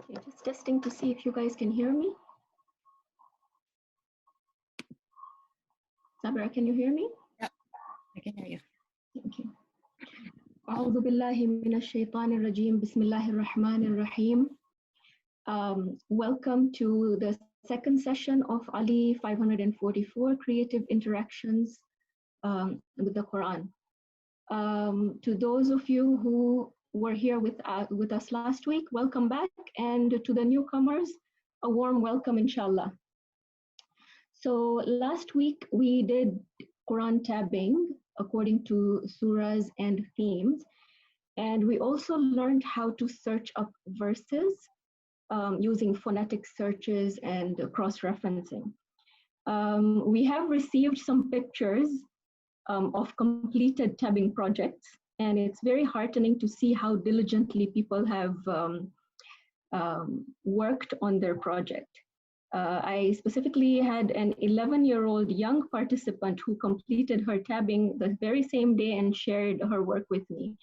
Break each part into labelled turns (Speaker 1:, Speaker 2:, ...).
Speaker 1: Okay, just testing to see if you guys can hear me. Sabra, can you hear me?
Speaker 2: Yep, I can hear you.
Speaker 1: Thank you. أعوذ بالله من الشيطان الرجيم بسم الله الرحمن الرحيم. Welcome to the second session of Ali 544 Creative Interactions with the Quran. To those of you who were here with us last week, welcome back, and to the newcomers, a warm welcome, inshallah. So last week we did Quran tabbing according to surahs and themes, and we also learned how to search up verses using phonetic searches and cross-referencing. We have received some pictures of completed tabbing projects, and it's very heartening to see how diligently people have worked on their project. I specifically had an 11-year-old young participant who completed her tabbing the very same day and shared her work with me.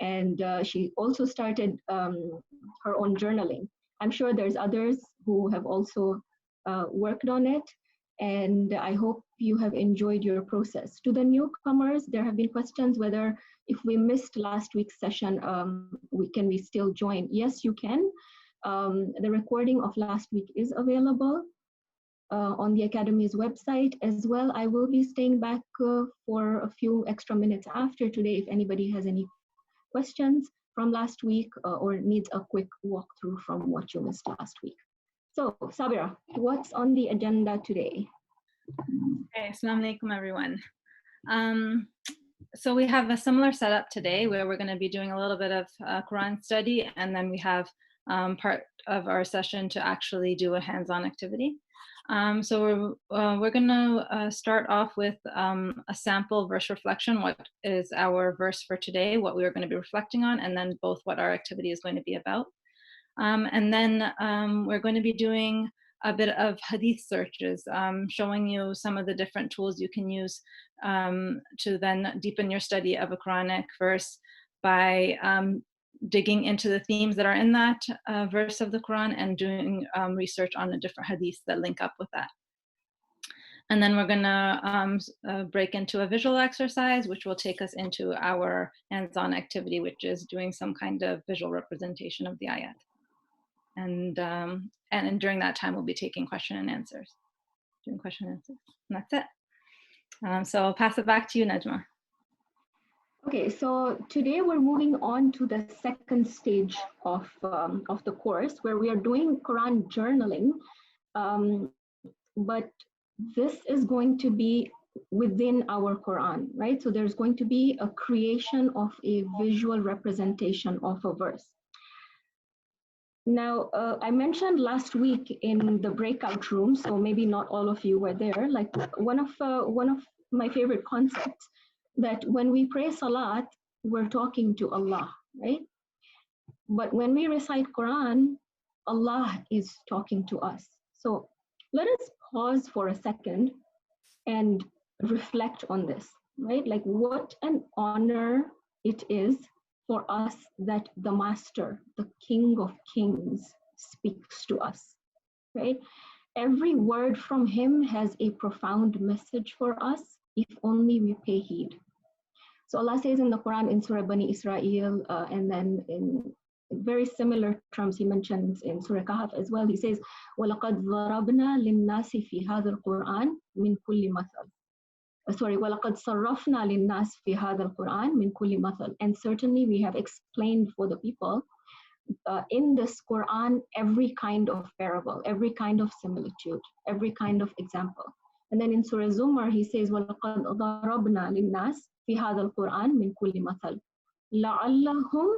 Speaker 1: And she also started her own journaling. I'm sure there's others who have also worked on it, and I hope you have enjoyed your process. To the newcomers, there have been questions whether if we missed last week's session, can we still join? Yes, you can. The recording of last week is available on the Academy's website as well. I will be staying back for a few extra minutes after today if anybody has any questions from last week or needs a quick walkthrough from what you missed last week. So, Sabira, what's on the agenda today?
Speaker 2: Okay, assalamu alaikum, everyone. So we have a similar setup today where we're going to be doing a little bit of Quran study, and then we have part of our session to actually do a hands-on activity. So we're going to start off with a sample verse reflection, what is our verse for today, what we are going to be reflecting on, and then both what our activity is going to be about. And then we're going to be doing a bit of Hadith searches, showing you some of the different tools you can use to then deepen your study of a Quranic verse by digging into the themes that are in that verse of the Quran and doing research on the different hadiths that link up with that. And then we're going to break into a visual exercise, which will take us into our hands-on activity, which is doing some kind of visual representation of the ayat. And during that time, we'll be taking question and answers, doing question and answers. And that's it. So I'll pass it back to you, Najma.
Speaker 1: Okay, so today we're moving on to the second stage of the course where we are doing Quran journaling, but this is going to be within our Quran, right? So there's going to be a creation of a visual representation of a verse. Now, I mentioned last week in the breakout room, so maybe not all of you were there, like one of my favorite concepts, that when we pray salat, we're talking to Allah, right? But when we recite Quran, Allah is talking to us. So let us pause for a second and reflect on this, right? Like what an honor it is for us that the Master, the King of Kings, speaks to us, right? Every word from him has a profound message for us if only we pay heed. So Allah says in the Quran in Surah Bani Israel, and then in very similar terms he mentions in Surah Kahf as well, he says, وَلَقَدْ ضَرَبْنَا لِلنَّاسِ فِي هَذَا الْقُرْآنِ مِنْ كُلِّ مَثَلٍ. sorry, وَلَقَدْ صَرَّفْنَا لِلنَّاسِ فِي هَذَا الْقُرْآنِ مِنْ كُلِّ مَثَلٍ. And certainly we have explained for the people in this Quran every kind of parable, every kind of similitude, every kind of example. And then in Surah Zumar, he says, وَلَقَدْ ضَرَبْنَا لِلنَّاسِ فِي هَذَا الْقُرْآنِ مِنْ كُلِّ مَثَلٍ لَعَلَّهُمْ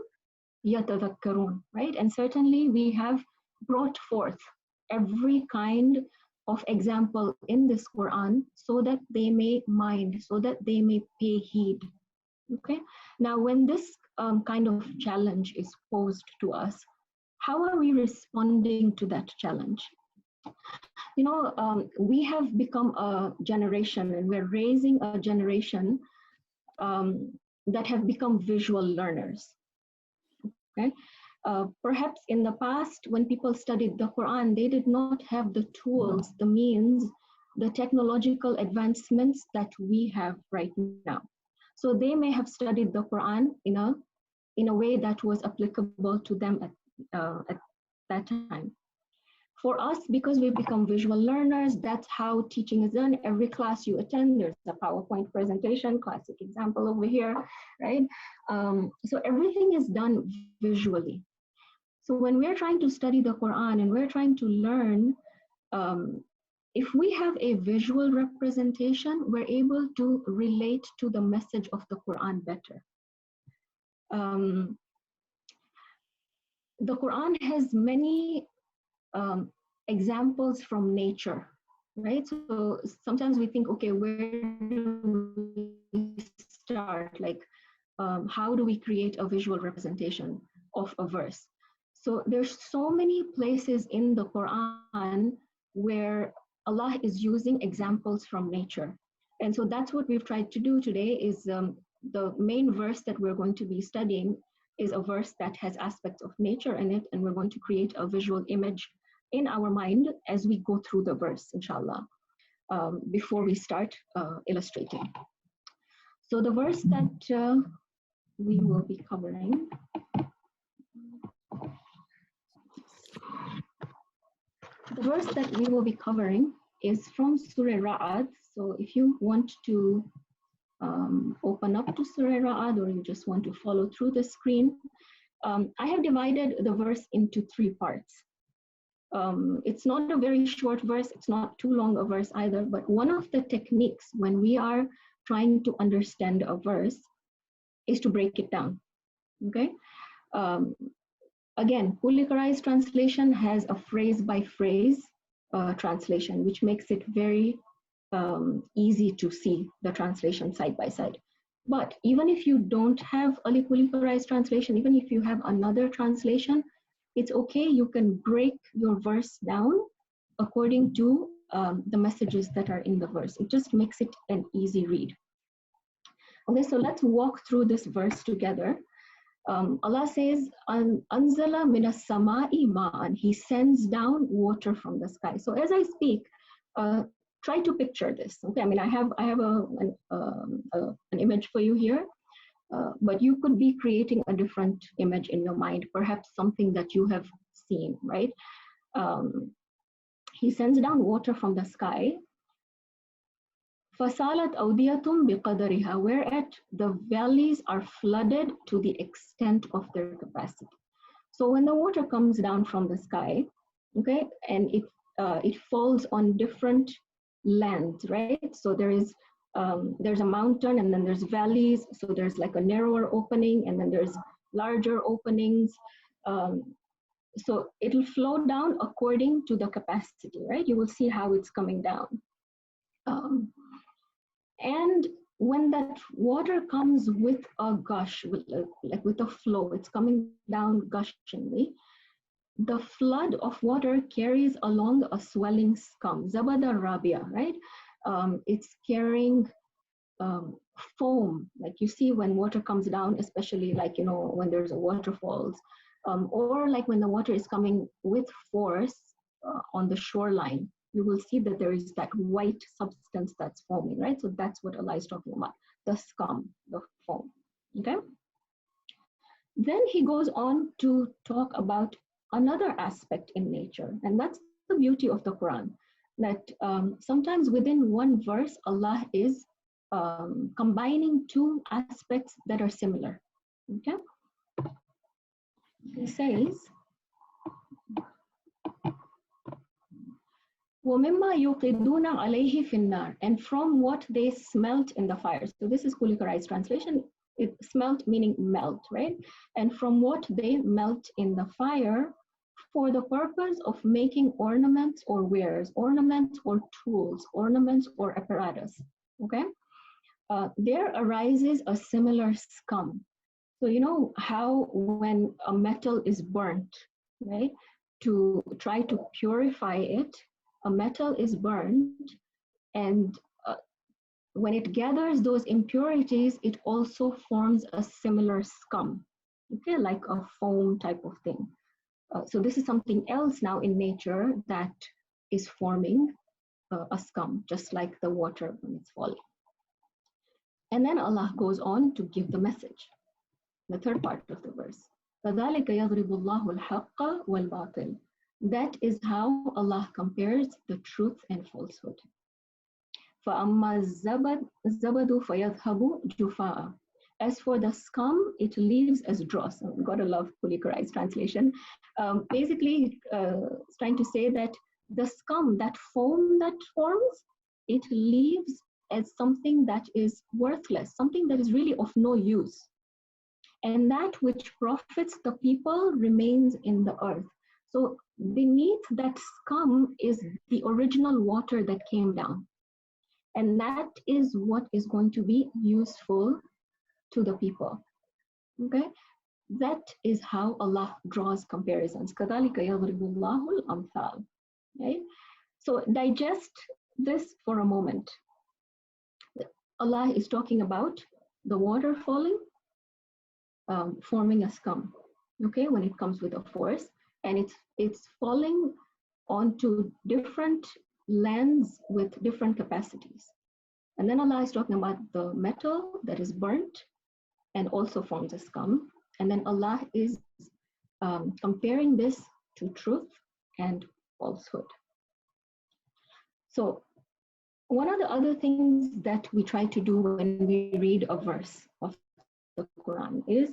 Speaker 1: يَتَذَكَّرُونَ. Right? And certainly we have brought forth every kind of example in this Quran so that they may mind, so that they may pay heed. Okay. Now, when this kind of challenge is posed to us, how are we responding to that challenge? You know, we have become a generation, and we're raising a generation that have become visual learners. Okay. Perhaps in the past, when people studied the Quran, they did not have the tools, the means, the technological advancements that we have right now. So they may have studied the Quran in a way that was applicable to them at that time. For us, because we've become visual learners, that's how teaching is done. Every class you attend, there's a PowerPoint presentation, classic example over here, right? So everything is done visually. So when we're trying to study the Quran and we're trying to learn, if we have a visual representation, we're able to relate to the message of the Quran better. The Quran has many examples from nature, right? So sometimes we think, okay, where do we start? Like, how do we create a visual representation of a verse? So there's so many places in the Quran where Allah is using examples from nature. And so that's what we've tried to do today is the main verse that we're going to be studying is a verse that has aspects of nature in it, and we're going to create a visual image in our mind as we go through the verse, inshallah, before we start illustrating. So the verse that we will be covering is from Surah Ra'ad. So if you want to open up to Surah Ra'ad, or you just want to follow through the screen, I have divided the verse into 3 parts. It's not a very short verse, it's not too long a verse either, but one of the techniques when we are trying to understand a verse is to break it down, okay? Again, Kulikarais translation has a phrase-by-phrase translation, which makes it very easy to see the translation side by side. But even if you don't have a Kulikarais translation, even if you have another translation, it's okay, you can break your verse down according to the messages that are in the verse. It just makes it an easy read. Okay, so let's walk through this verse together. Allah says, Anzala minas sama'i ma'an. He sends down water from the sky. So as I speak, try to picture this. Okay, I mean, I have an image for you here, but you could be creating a different image in your mind, perhaps something that you have seen, right? He sends down water from the sky. فَسَالَتْ أَوْدِيَةٌ بِقَدَرِهَا, whereat the valleys are flooded to the extent of their capacity. So when the water comes down from the sky, okay, and it falls on different lands, right? So there's a mountain, and then there's valleys. So there's like a narrower opening, and then there's larger openings. So it'll flow down according to the capacity, right? You will see how it's coming down. And when that water comes with a gush, like with a flow, it's coming down gushingly, the flood of water carries along a swelling scum, zabada rabia, right? It's carrying foam, like you see when water comes down, especially like, you know, when there's a waterfalls, or like when the water is coming with force on the shoreline, you will see that there is that white substance that's foaming, right? So that's what Allah is talking about, the scum, the foam, okay? Then he goes on to talk about another aspect in nature, and that's the beauty of the Quran, that sometimes within one verse, Allah is combining two aspects that are similar. Okay? It says, وَمِمَّا يُوقِدُونَ عَلَيْهِ فِي النَّارِ, and from what they smelt in the fire. So this is Kulikarai's translation. It smelt meaning melt, right? And from what they melt in the fire, for the purpose of making ornaments or wares, ornaments or tools, ornaments or apparatus, okay? There arises a similar scum. So you know how when a metal is burnt, right, to try to purify it, a metal is burned, and when it gathers those impurities, it also forms a similar scum, okay, like a foam type of thing. So this is something else now in nature that is forming a scum, just like the water when it's falling. And then Allah goes on to give the message, the third part of the verse. فَذَلِكَ يَضْرِبُ اللَّهُ الْحَقَّ وَالْبَاطِلَ. That is how Allah compares the truth and falsehood. فَأَمَّا الزَّبَدُ فَيَذْهَبُ جُفَاءً. As for the scum, it leaves as dross. I've got to love Kulikarai's translation. Basically, it's trying to say that the scum, that foam that forms, it leaves as something that is worthless, something that is really of no use. And that which profits the people remains in the earth. So beneath that scum is the original water that came down. And that is what is going to be useful to the people. Okay? That is how Allah draws comparisons. كَذَلِكَ يَضْرِبُ اللَّهُ الْأَمْثَالَ. Okay? So digest this for a moment. Allah is talking about the water falling, forming a scum, okay, when it comes with a force, and it's falling onto different lands with different capacities. And then Allah is talking about the metal that is burnt and also forms a scum. And then Allah is comparing this to truth and falsehood. So one of the other things that we try to do when we read a verse of the Quran is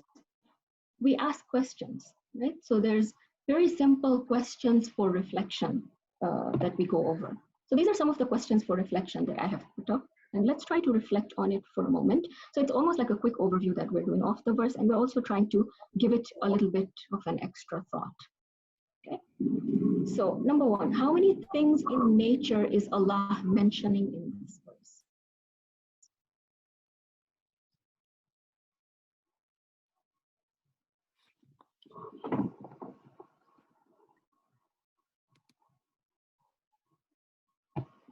Speaker 1: we ask questions, right? So there's very simple questions for reflection that we go over. So these are some of the questions for reflection that I have put up, and let's try to reflect on it for a moment. So it's almost like a quick overview that we're doing of the verse, and we're also trying to give it a little bit of an extra thought. Okay. So number one, how many things in nature is Allah mentioning in this verse?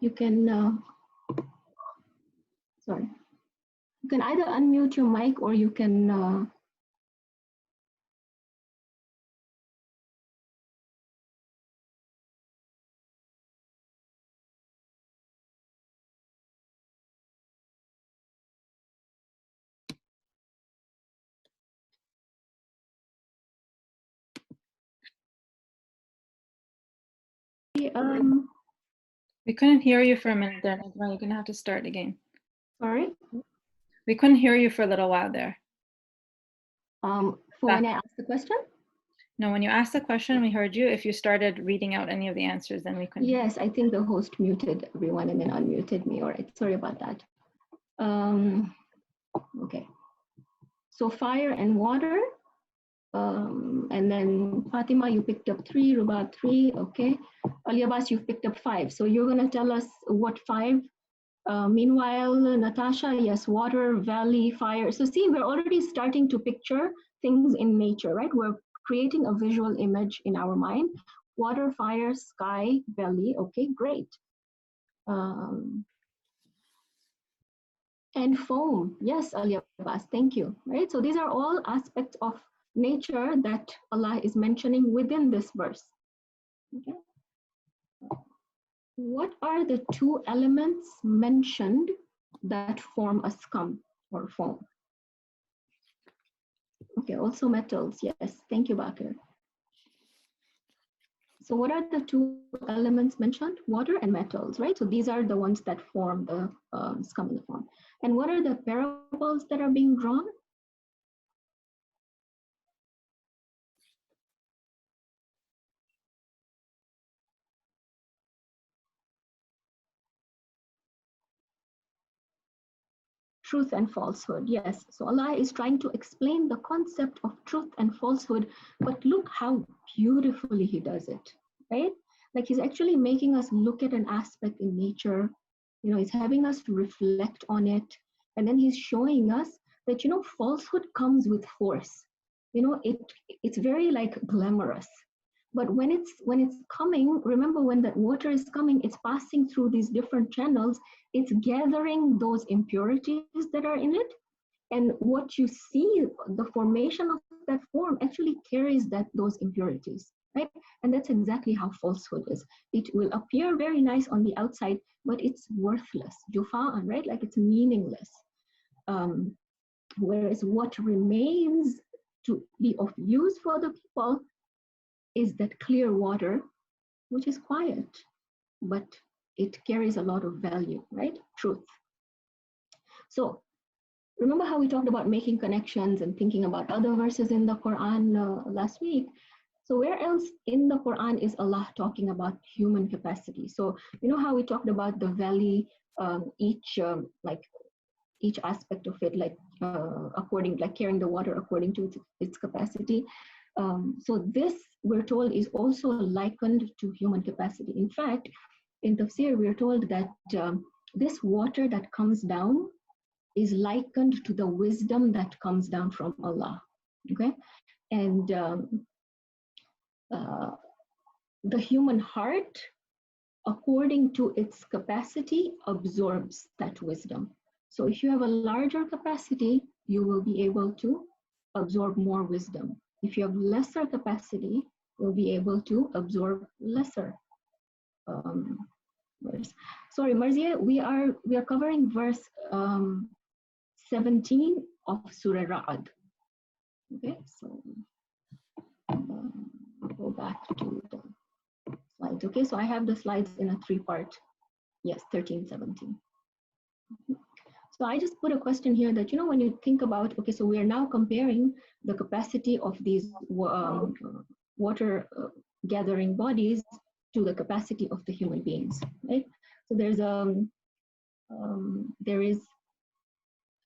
Speaker 1: You can, you can either unmute your mic or you can
Speaker 2: we couldn't hear you for a minute there, Najma. You're going to have to start again.
Speaker 1: Sorry?
Speaker 2: We couldn't hear you for a little while there.
Speaker 1: For when I asked the question?
Speaker 2: No, when you asked the question, we heard you. If you started reading out any of the answers, then we couldn't.
Speaker 1: Yes, I think the host muted everyone and then unmuted me. All right, sorry about that. Okay. So fire and water. And then Fatima, you picked up 3, Rubat 3, okay. Aliabas, you've picked up 5. So you're gonna tell us what 5. Meanwhile, Natasha, yes, water, valley, fire. So see, we're already starting to picture things in nature, right? We're creating a visual image in our mind. Water, fire, sky, valley, okay, great. And foam, yes, Aliabas, thank you, right? So these are all aspects of nature that Allah is mentioning within this verse. Okay. What are the 2 elements mentioned that form a scum or foam? Okay, also metals, yes, thank you, Bakir. So what are the two elements mentioned? Water and metals, right? So these are the ones that form the scum in the form. And what are the parables that are being drawn? Truth and falsehood, yes. So Allah is trying to explain the concept of truth and falsehood, but look how beautifully He does it, right? Like He's actually making us look at an aspect in nature, He's having us to reflect on it, and then He's showing us that, falsehood comes with force. It's very like glamorous. But when it's coming, remember when that water is coming, it's passing through these different channels, it's gathering those impurities that are in it. And what you see, the formation of that form actually carries those impurities, right? And that's exactly how falsehood is. It will appear very nice on the outside, but it's worthless, jufa'an, right? Like it's meaningless. Whereas what remains to be of use for the people is that clear water, which is quiet, but it carries a lot of value, right? Truth. So remember how we talked about making connections and thinking about other verses in the Quran last week? So where else in the Quran is Allah talking about human capacity? So you know how we talked about the valley, each aspect of it, like carrying the water according to its capacity. So this, we're told, is also likened to human capacity. In fact, in Tafsir, we're told that this water that comes down is likened to the wisdom that comes down from Allah. Okay, and the human heart, according to its capacity, absorbs that wisdom. So if you have a larger capacity, you will be able to absorb more wisdom. If you have lesser capacity, you'll be able to absorb lesser. Verse. Sorry, Marzia, we are covering verse 17 of Surah Ra'ad. Okay, so go back to the slides. Okay, so I have the slides in a 3-part. Yes, 13, 17. So I just put a question here that, when you think about, okay, so we are now comparing the capacity of these water gathering bodies to the capacity of the human beings, right? So there is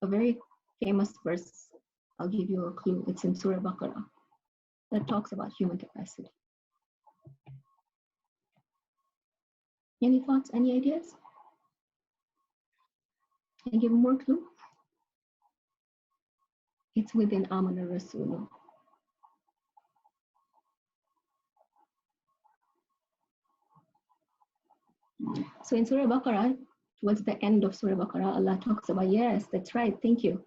Speaker 1: a very famous verse. I'll give you a clue. It's in Surah Baqarah that talks about human capacity. Any thoughts, any ideas? Can I give more clue? It's within Amana Rasul. So in Surah Baqarah, towards the end of Surah Baqarah, Allah talks about, yes, that's right, thank you.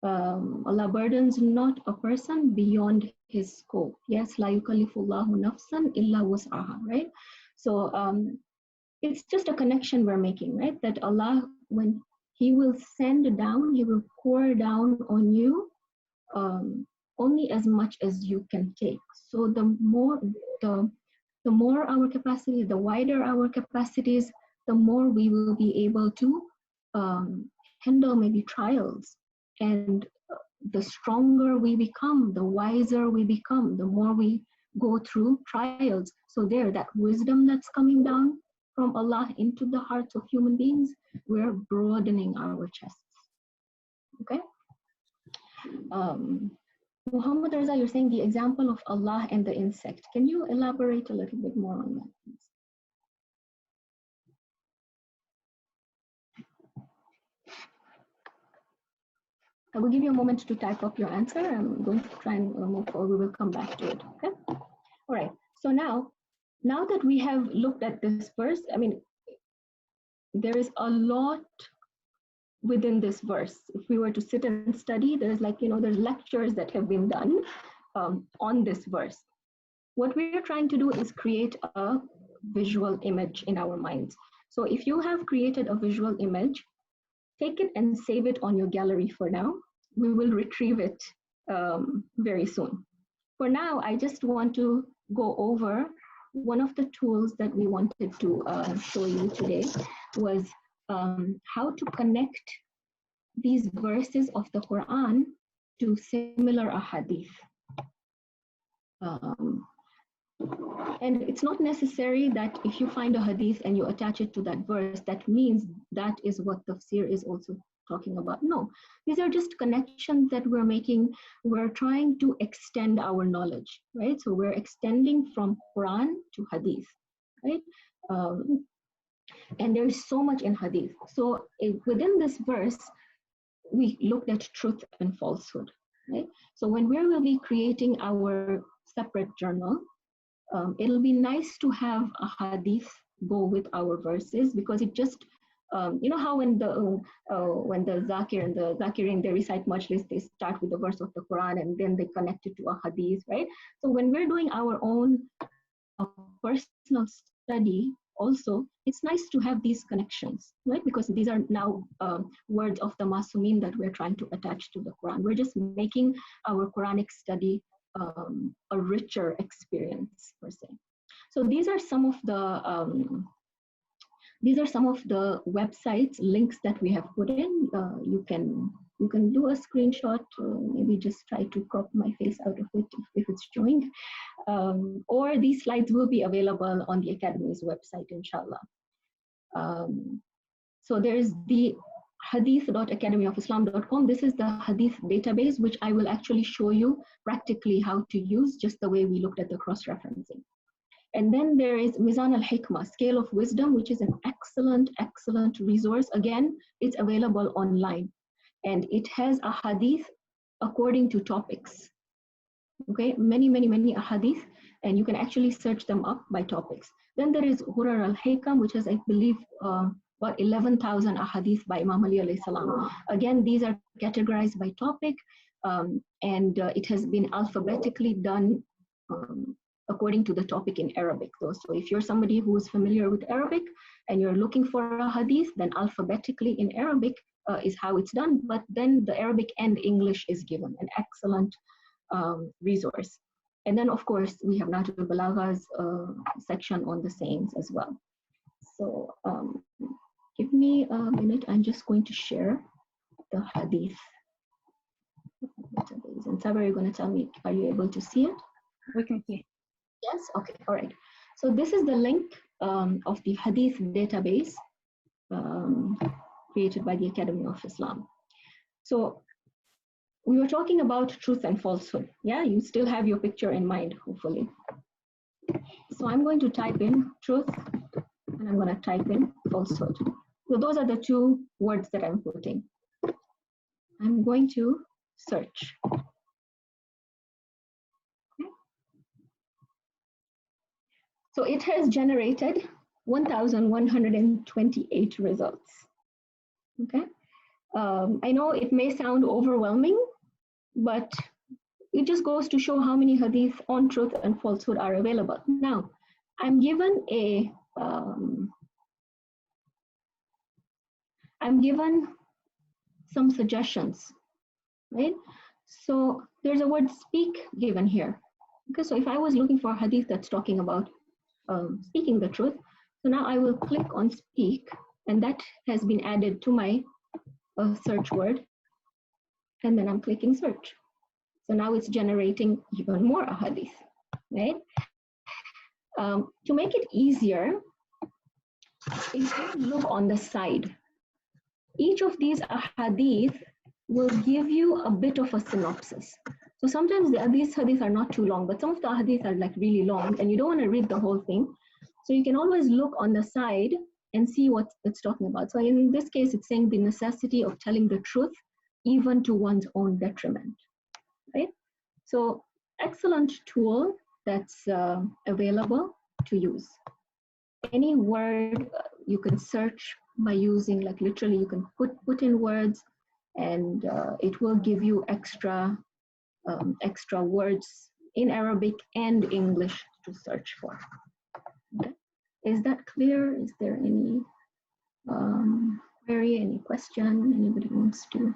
Speaker 1: Allah burdens not a person beyond his scope. Yes, la yukallifullahu nafsan illa wus'aha, right? So it's just a connection we're making, right? That Allah, when He will send down, He will pour down on you only as much as you can take. So the more our capacity, the wider our capacities, the more we will be able to handle maybe trials. And the stronger we become, the wiser we become, the more we go through trials. So that wisdom that's coming down from Allah into the hearts of human beings, we're broadening our chests. Okay? Muhammad Raza, you're saying the example of Allah and the insect. Can you elaborate a little bit more on that, please? I will give you a moment to type up your answer. I'm going to try and move forward. We will come back to it, okay? All right, so now that we have looked at this verse, there is a lot within this verse. If we were to sit and study, there's there's lectures that have been done on this verse. What we're trying to do is create a visual image in our minds. So if you have created a visual image, take it and save it on your gallery for now. We will retrieve it very soon. For now, I just want to go over one of the tools that we wanted to show you today was how to connect these verses of the Quran to similar ahadith. And it's not necessary that if you find a hadith and you attach it to that verse, that means that is what tafsir is also talking about. No, these are just connections that we're making. We're trying to extend our knowledge, right? So we're extending from Quran to hadith, right? And there's so much in hadith. So within this verse, we looked at truth and falsehood, right? So when we will be creating our separate journal, it'll be nice to have a hadith go with our verses, because it just, you know how when the zakir and the zakirin, they recite majlis, they start with the verse of the Quran and then they connect it to a hadith, right? So when we're doing our own personal study, also, it's nice to have these connections, right? Because these are now words of the Masumin that we're trying to attach to the Quran. We're just making our Quranic study a richer experience, per se. So these are some of the websites links that we have put in. You can do a screenshot, maybe just try to crop my face out of it if it's showing, or these slides will be available on the Academy's website, inshallah. So there's the hadith.academyofislam.com. This is the hadith database, which I will actually show you practically how to use, just the way we looked at the cross-referencing. And then there is Mizan al-Hikmah, Scale of Wisdom, which is an excellent resource. Again, it's available online, and it has a hadith according to topics. Okay, many ahadith, and you can actually search them up by topics. Then there is Ghurar al-Hikam, which is, I believe, about 11,000 ahadith by Imam Ali alayhi salam. Again, these are categorized by topic, and it has been alphabetically done according to the topic in Arabic. So if you're somebody who is familiar with Arabic and you're looking for a hadith, then alphabetically in Arabic is how it's done, but then the Arabic and English is given, an excellent resource. And then, of course, we have Nahj al-Balagha's section on the sayings as well. So give me a minute. I'm just going to share the hadith. And Sabah, you're going to tell me, are you able to see it?
Speaker 2: We can see.
Speaker 1: Yes? Okay, all right. So this is the link of the hadith database created by the Academy of Islam. So we were talking about truth and falsehood. Yeah, you still have your picture in mind, hopefully. So I'm going to type in truth, and I'm going to type in falsehood. So those are the two words that I'm putting. I'm going to search. Okay. So it has generated 1,128 results. Okay. I know it may sound overwhelming, but it just goes to show how many hadith on truth and falsehood are available. Now, I'm given some suggestions, right? So there's a word speak given here. Okay, so if I was looking for a hadith that's talking about speaking the truth, so now I will click on speak, and that has been added to my search word, and then I'm clicking search. So now it's generating even more ahadith, right? To make it easier, if you look on the side, each of these ahadith will give you a bit of a synopsis. So sometimes these hadith are not too long, but some of the hadith are like really long, and you don't want to read the whole thing. So you can always look on the side and see what it's talking about. So in this case, it's saying the necessity of telling the truth, even to one's own detriment, right? So excellent tool that's available to use. Any word you can search by using, like literally you can put in words, and it will give you extra words in Arabic and English to search for. Okay. Is that clear? Is there any query, any question anybody wants to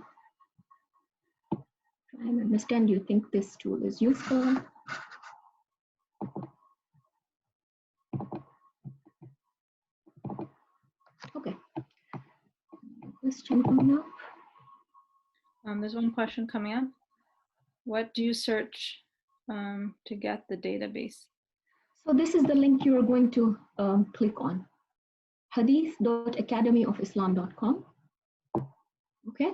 Speaker 1: try and understand? You think this tool is useful? question coming up?
Speaker 2: There's one question coming up. What do you search to get the database?
Speaker 1: So this is the link you are going to click on, hadith.academyofislam.com. Okay.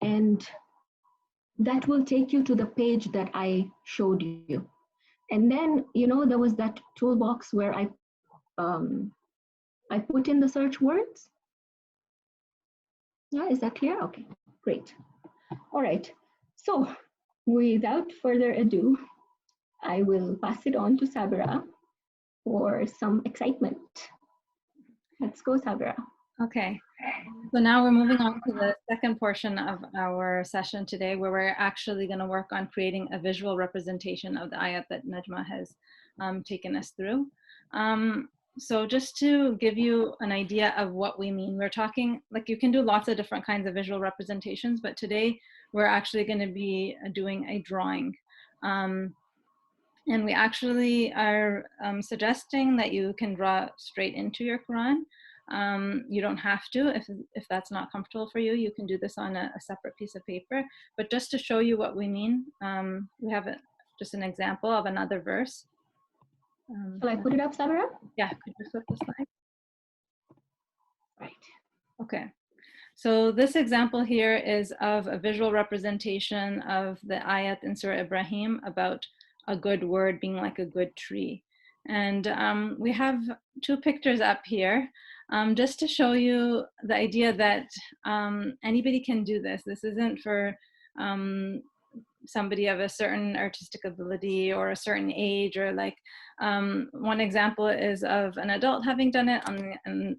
Speaker 1: And that will take you to the page that I showed you. And then, there was that toolbox where I put in the search words. Yeah, is that clear? Okay, great. All right. So without further ado, I will pass it on to Sabira for some excitement. Let's go, Sabira.
Speaker 2: Okay, so now we're moving on to the second portion of our session today, where we're actually going to work on creating a visual representation of the ayat that Najma has taken us through. So just to give you an idea of what we mean, we're talking, like, you can do lots of different kinds of visual representations, but today we're actually going to be doing a drawing. And we actually are suggesting that you can draw straight into your Quran. You don't have to. If that's not comfortable for you, you can do this on a separate piece of paper. But just to show you what we mean, we have just an example of another verse.
Speaker 1: Shall I put it up, Sabira?
Speaker 2: Yeah, could you flip the slide?
Speaker 1: Right.
Speaker 2: Okay. So this example here is of a visual representation of the ayat in Surah Ibrahim about a good word being like a good tree. And we have two pictures up here just to show you the idea that anybody can do this. This isn't for somebody of a certain artistic ability or a certain age, or like one example is of an adult having done it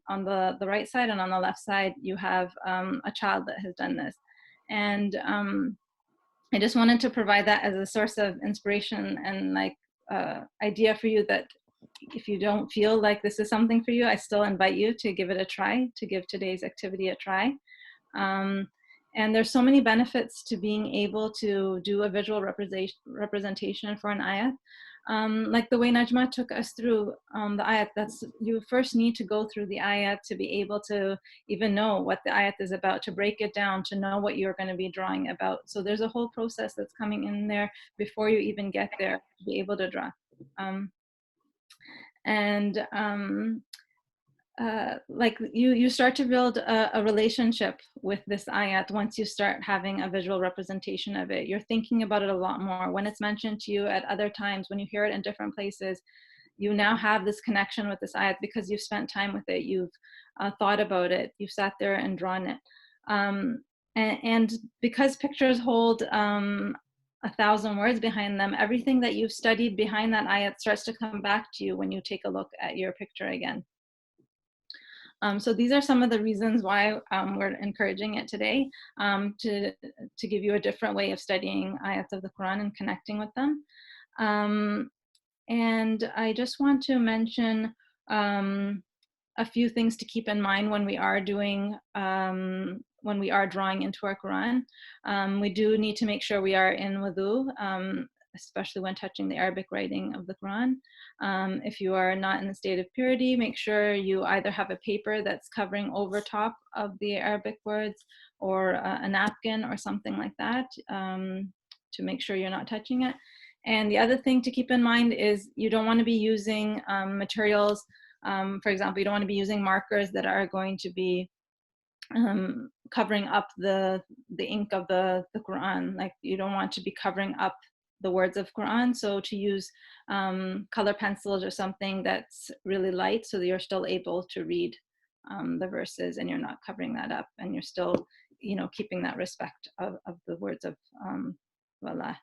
Speaker 2: on the right side, and on the left side you have a child that has done this. And I just wanted to provide that as a source of inspiration and like idea for you, that if you don't feel like this is something for you, I still invite you to give it a try, to give today's activity a try. And there's so many benefits to being able to do a visual representation for an ayat. Like the way Najma took us through the ayat, you first need to go through the ayat to be able to even know what the ayat is about, to break it down, to know what you're going to be drawing about. So there's a whole process that's coming in there before you even get there to be able to draw. Like you start to build a relationship with this ayat once you start having a visual representation of it. You're thinking about it a lot more. When it's mentioned to you at other times, when you hear it in different places, you now have this connection with this ayat because you've spent time with it, you've thought about it, you've sat there and drawn it. And because pictures hold 1,000 words behind them, everything that you've studied behind that ayat starts to come back to you when you take a look at your picture again. So these are some of the reasons why we're encouraging it today, to give you a different way of studying ayats of the Quran and connecting with them. And I just want to mention a few things to keep in mind when we are doing, when we are drawing into our Quran. We do need to make sure we are in wudu, especially when touching the Arabic writing of the Quran. If you are not in the state of purity, make sure you either have a paper that's covering over top of the Arabic words, or a napkin or something like that, to make sure you're not touching it. And the other thing to keep in mind is you don't want to be using materials, for example, you don't want to be using markers that are going to be covering up the ink of the Quran. Like, you don't want to be covering up the words of Quran, so to use color pencils or something that's really light, so that you're still able to read the verses and you're not covering that up, and you're still, keeping that respect of the words of Allah.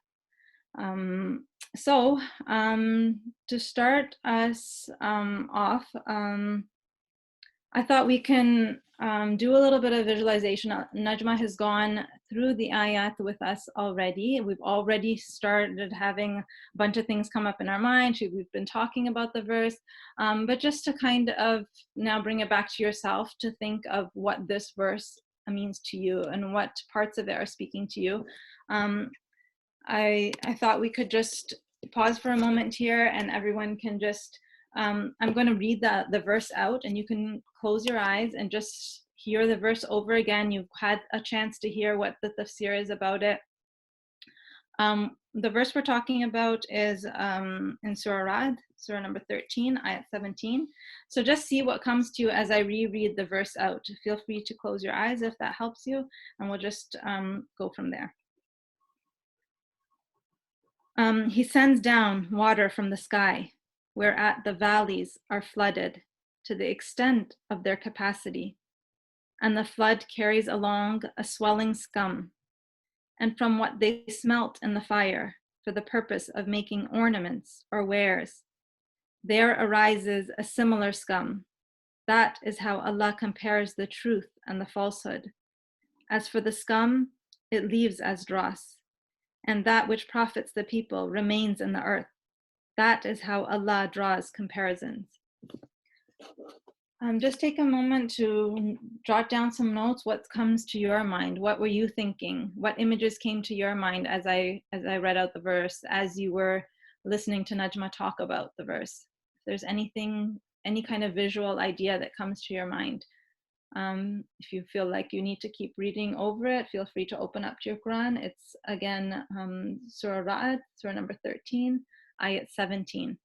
Speaker 2: So to start us off, I thought we can do a little bit of visualization. Najma has gone through the ayat with us already. We've already started having a bunch of things come up in our mind. We've been talking about the verse, but just to kind of now bring it back to yourself, to think of what this verse means to you and what parts of it are speaking to you. I thought we could just pause for a moment here, and everyone can just, I'm going to read the verse out, and you can close your eyes and just hear the verse over again. You've had a chance to hear what the tafsir is about it. The verse we're talking about is in Surah Ra'd, Surah number 13, ayat 17. So just see what comes to you as I reread the verse out. Feel free to close your eyes if that helps you, and we'll just go from there. He sends down water from the sky, whereat the valleys are flooded to the extent of their capacity, and the flood carries along a swelling scum, and from what they smelt in the fire for the purpose of making ornaments or wares, there arises a similar scum. That is how Allah compares the truth and the falsehood. As for the scum, it leaves as dross, and that which profits the people remains in the earth. That is how Allah draws comparisons. Just take a moment to jot down some notes. What comes to your mind? What were you thinking? What images came to your mind as I read out the verse, as you were listening to Najma talk about the verse? If there's anything, any kind of visual idea that comes to your mind. If you feel like you need to keep reading over it, feel free to open up to your Quran. It's again Surah Ra'd, Surah number 13, ayat 17.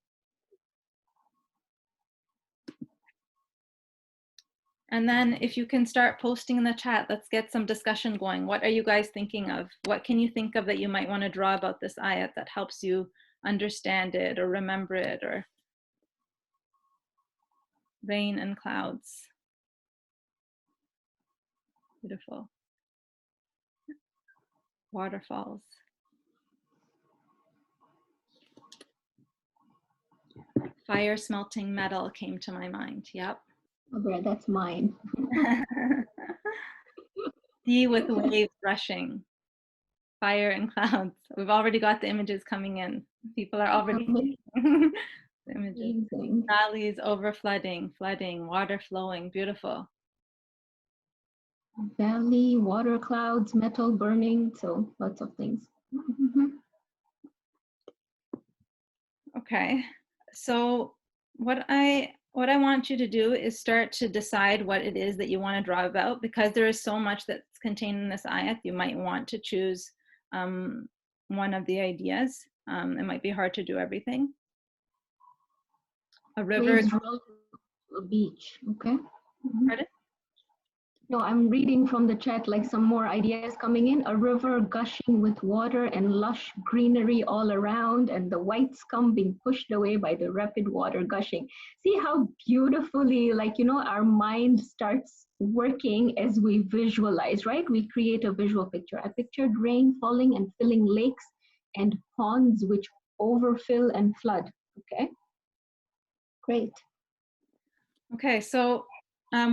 Speaker 2: And then if you can start posting in the chat, let's get some discussion going. What are you guys thinking of? What can you think of that you might want to draw about this ayat that helps you understand it or remember it? Or rain and clouds. Beautiful. Waterfalls. Fire smelting metal came to my mind. Yep.
Speaker 1: Okay, that's mine.
Speaker 2: Sea with waves rushing. Fire and clouds. We've already got the images coming in. People are already the images.
Speaker 1: Amazing.
Speaker 2: Valleys over flooding, water flowing. Beautiful.
Speaker 1: Valley, water clouds, metal burning, so lots of things.
Speaker 2: Okay, so what I want you to do is start to decide what it is that you want to draw about, because there is so much that's contained in this ayat. You might want to choose one of the ideas. It might be hard to do everything. A river.
Speaker 1: Waves roll to a beach, okay?
Speaker 2: Pardon?
Speaker 1: No, I'm reading from the chat, like some more ideas coming in. A river gushing with water and lush greenery all around, and the white scum being pushed away by the rapid water gushing. See how beautifully, like, you know, our mind starts working as we visualize, right? We create a visual picture. I pictured rain falling and filling lakes and ponds which overfill and flood, okay? Great.
Speaker 2: Okay, so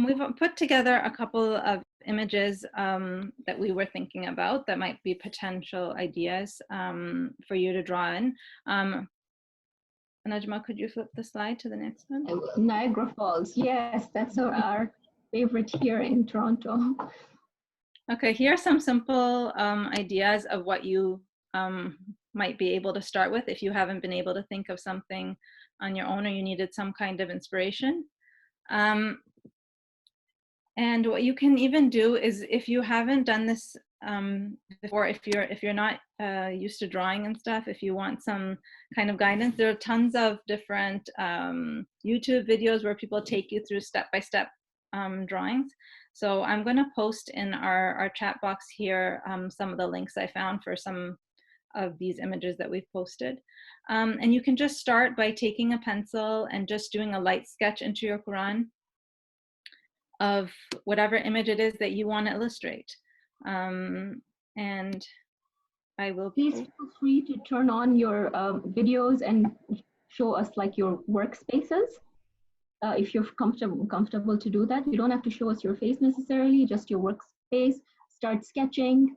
Speaker 2: we've put together a couple of images that we were thinking about that might be potential ideas for you to draw in. Najma, could you flip the slide to the next one?
Speaker 1: Niagara Falls, yes, that's our favorite here in Toronto.
Speaker 2: Okay, here are some simple ideas of what you might be able to start with if you haven't been able to think of something on your own or you needed some kind of inspiration. And what you can even do is, if you haven't done this before, if you're not used to drawing and stuff, if you want some kind of guidance, there are tons of different YouTube videos where people take you through step-by-step drawings. So I'm going to post in our chat box here some of the links I found for some of these images that we've posted. And you can just start by taking a pencil and just doing a light sketch into your Quran of whatever image it is that you want to illustrate. And I will—
Speaker 1: Please feel free to turn on your videos and show us like your workspaces. If you're comfortable to do that, you don't have to show us your face necessarily, just your workspace. Start sketching.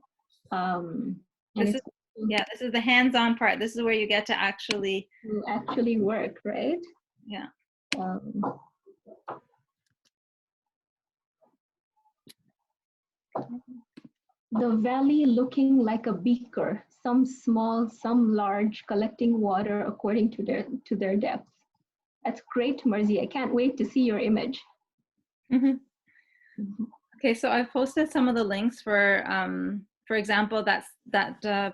Speaker 2: This is the hands-on part. This is where you get to actually
Speaker 1: work, right?
Speaker 2: Yeah.
Speaker 1: The valley looking like a beaker, some small, some large, collecting water according to their depth. That's great, Marzi. I can't wait to see your image.
Speaker 2: Okay, so I've posted some of the links for example, that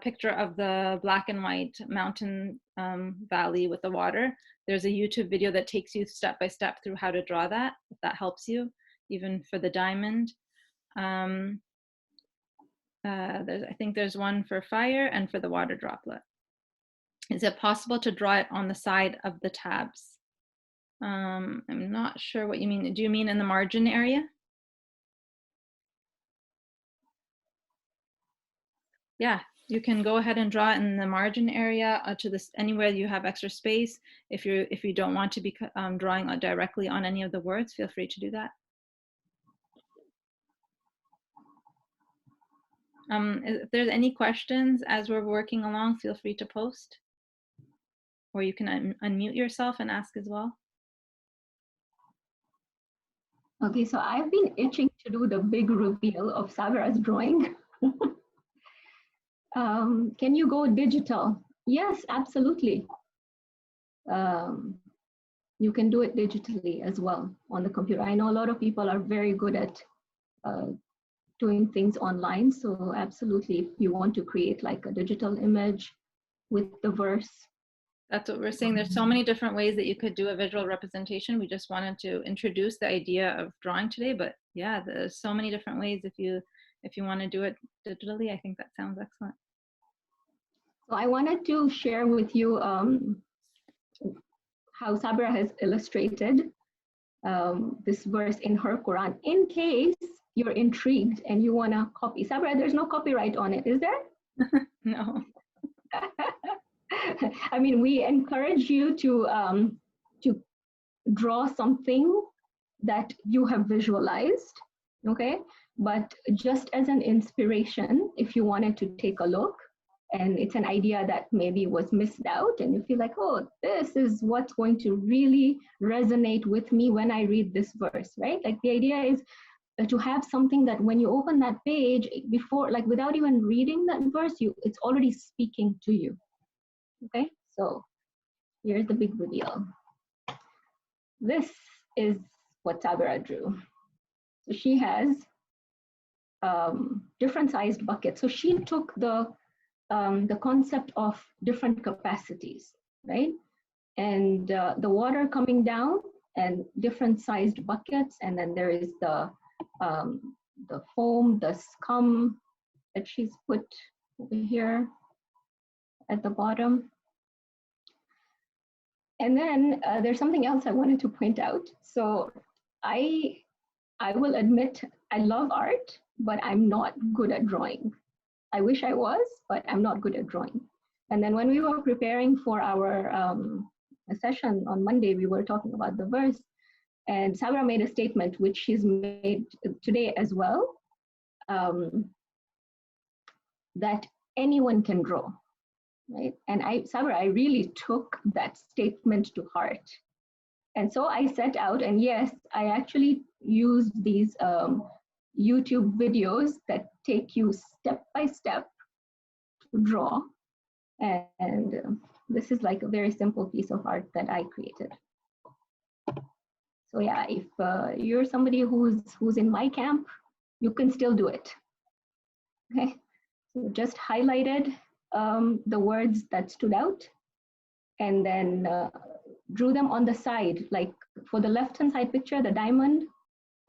Speaker 2: picture of the black and white mountain valley with the water. There's a YouTube video that takes you step by step through how to draw that, if that helps you, even for the diamond. I think there's one for fire and for the water droplet. Is it possible to draw it on the side of the tabs? I'm not sure what you mean. Do you mean in the margin area? Yeah, you can go ahead and draw it in the margin area to this anywhere you have extra space. If you don't want to be drawing directly on any of the words, feel free to do that. If there's any questions as we're working along, feel free to post, or you can unmute yourself and ask as well.
Speaker 1: Okay, so I've been itching to do the big reveal of Sabira's drawing. Can you go digital? Yes, absolutely. You can do it digitally as well on the computer. I know a lot of people are very good at doing things online. So absolutely, if you want to create like a digital image with the verse.
Speaker 2: That's what we're saying. There's so many different ways that you could do a visual representation. We just wanted to introduce the idea of drawing today, but yeah, there's so many different ways. If you want to do it digitally, I think that sounds excellent.
Speaker 1: So I wanted to share with you how Sabira has illustrated this verse in her Quran, in case you're intrigued and you want to copy. Sabira, there's no copyright on it, is there?
Speaker 2: No.
Speaker 1: I mean, we encourage you to draw something that you have visualized, okay? But just as an inspiration, if you wanted to take a look, and it's an idea that maybe was missed out, and you feel like, oh, this is what's going to really resonate with me when I read this verse, right? Like the idea is to have something that when you open that page before, like without even reading that verse, it's already speaking to you. Okay, so here's the big reveal. This is what Sabira drew. So she has different sized buckets. So she took the concept of different capacities, right? And the water coming down and different sized buckets, and then there is the foam, the scum that she's put over here at the bottom. And then there's something else I wanted to point out. So I will admit I love art, but I'm not good at drawing. I wish I was, but I'm not good at drawing. And then when we were preparing for our session on Monday, we were talking about the verse, and Sabira made a statement, which she's made today as well, that anyone can draw, right? And Sabira, I really took that statement to heart. And so I set out, and yes, I actually used these YouTube videos that take you step by step to draw. And this is like a very simple piece of art that I created. So yeah, if you're somebody who's in my camp, you can still do it. Okay, so just highlighted the words that stood out, and then drew them on the side. Like for the left-hand side picture, the diamond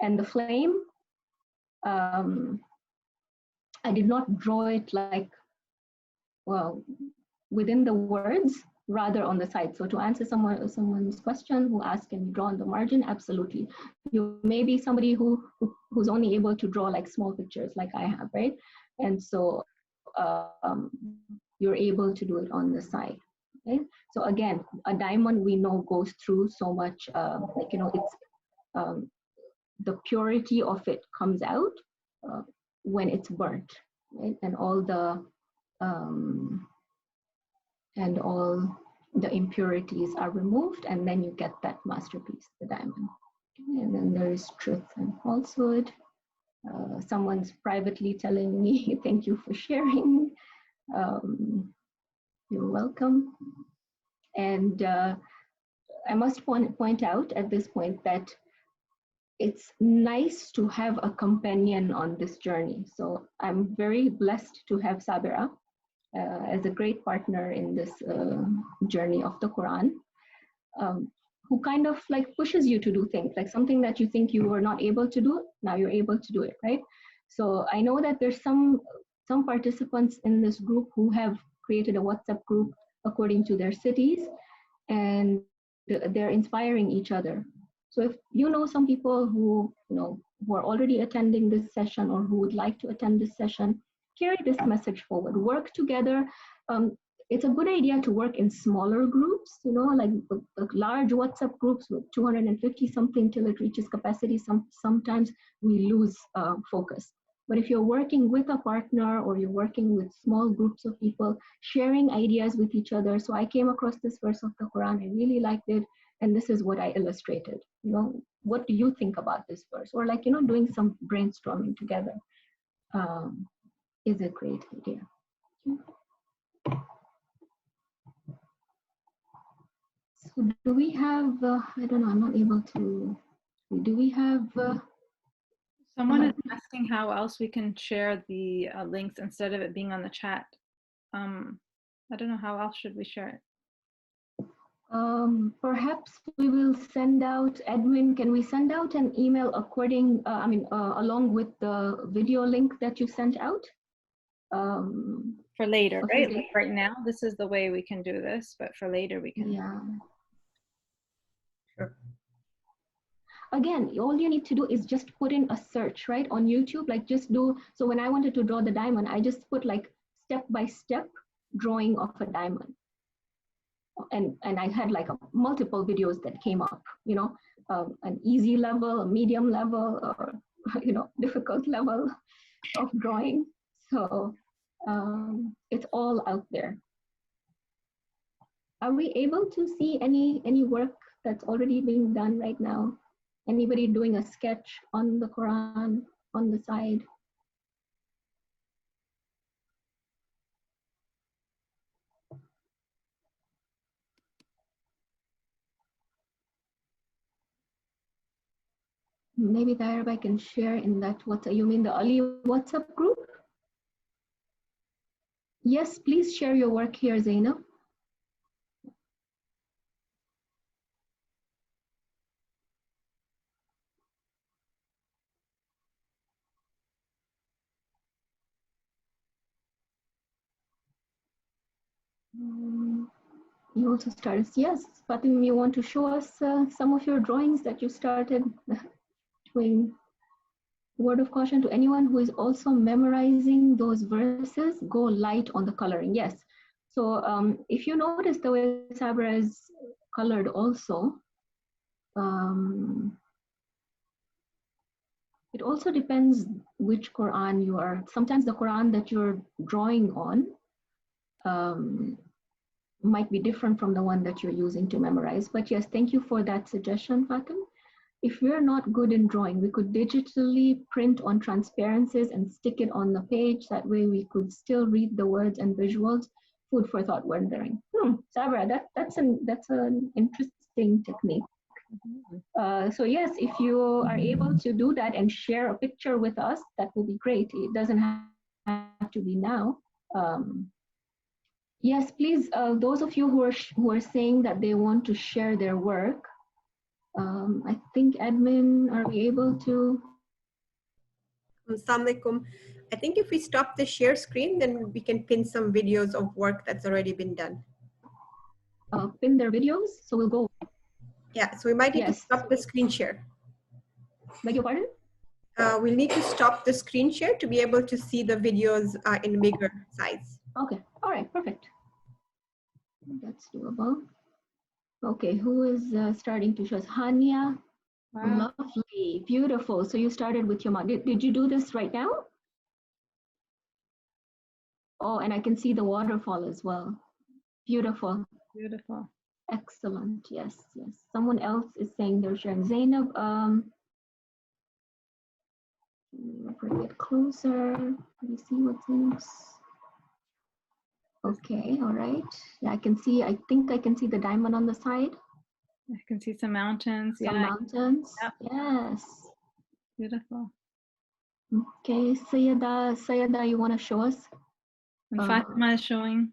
Speaker 1: and the flame, I did not draw it like, well, within the words, rather on the side. So to answer someone's question who asked, can you draw on the margin? Absolutely. You may be somebody who's only able to draw like small pictures like I have, right? And so you're able to do it on the side. Okay? So again, a diamond we know goes through so much, like, you know, it's the purity of it comes out when it's burnt, right? And all the impurities are removed, and then you get that masterpiece, the diamond. And then there is truth and falsehood. Someone's privately telling me, thank you for sharing. You're welcome. And I must point out at this point that it's nice to have a companion on this journey. So I'm very blessed to have Sabira as a great partner in this journey of the Quran, who kind of like pushes you to do things, like something that you think you were not able to do, now you're able to do it, right? So I know that there's some participants in this group who have created a WhatsApp group according to their cities, and they're inspiring each other. So if you know some people who who are already attending this session or who would like to attend this session, carry this message forward. Work together. It's a good idea to work in smaller groups, like large WhatsApp groups with 250 something till it reaches capacity. Sometimes we lose focus. But if you're working with a partner or you're working with small groups of people, sharing ideas with each other. So I came across this verse of the Quran, I really liked it, and this is what I illustrated. What do you think about this verse? Or like, doing some brainstorming together is a great idea. So do we have, I don't know, I'm not able to, do we have...
Speaker 2: Someone is asking how else we can share the links instead of it being on the chat. I don't know, how else should we share it?
Speaker 1: Perhaps we will send out, Edwin, can we send out an email according, along with the video link that you sent out?
Speaker 2: For later, right? Like right now, this is the way we can do this, but for later we can.
Speaker 1: Yeah.
Speaker 3: Sure.
Speaker 1: Again, all you need to do is just put in a search, right, on YouTube, like just do, so when I wanted to draw the diamond, I just put like step-by-step drawing of a diamond. And I had like multiple videos that came up, an easy level, a medium level, or, difficult level of drawing. So it's all out there. Are we able to see any work that's already being done right now? Anybody doing a sketch on the Quran on the side? Maybe the Arab I can share in that WhatsApp. You mean the Ali WhatsApp group? Yes, please share your work here, Zainab. You also started, yes, Fatim, you want to show us some of your drawings that you started doing? Word of caution to anyone who is also memorizing those verses, go light on the coloring. Yes. So if you notice the way Sabra is colored also, it also depends which Quran you are. Sometimes the Quran that you're drawing on might be different from the one that you're using to memorize. But yes, thank you for that suggestion, Fatim. If we're not good in drawing, we could digitally print on transparencies and stick it on the page. That way we could still read the words and visuals. Food for thought wondering. Sabra, that's an interesting technique. So yes, if you are able to do that and share a picture with us, that will be great. It doesn't have to be now. Yes, please, those of you who are saying that they want to share their work, I think admin, are we able to?
Speaker 3: Assalamu alaikum. I think if we stop the share screen, then we can pin some videos of work that's already been done.
Speaker 1: Pin their videos, so we'll go.
Speaker 3: Yeah, so we might need to stop the screen share.
Speaker 1: Beg your pardon?
Speaker 3: We'll need to stop the screen share to be able to see the videos in bigger size.
Speaker 1: Okay, all right, perfect. That's doable. Okay, who is starting to show us? Hania. Wow. Lovely, beautiful. So you started with your mom. Did you do this right now? Oh, and I can see the waterfall as well. Beautiful.
Speaker 2: Beautiful.
Speaker 1: Excellent. Yes, yes. Someone else is saying they're sharing. Zainab, bring it closer. Let me see what's in. Okay, all right. Yeah, I can see, I think I can see the diamond on the side.
Speaker 2: I can see some mountains.
Speaker 1: Some mountains.
Speaker 2: Yep.
Speaker 1: Yes.
Speaker 2: Beautiful.
Speaker 1: Okay, Sayyada, you want to show us?
Speaker 2: And Fatima is showing.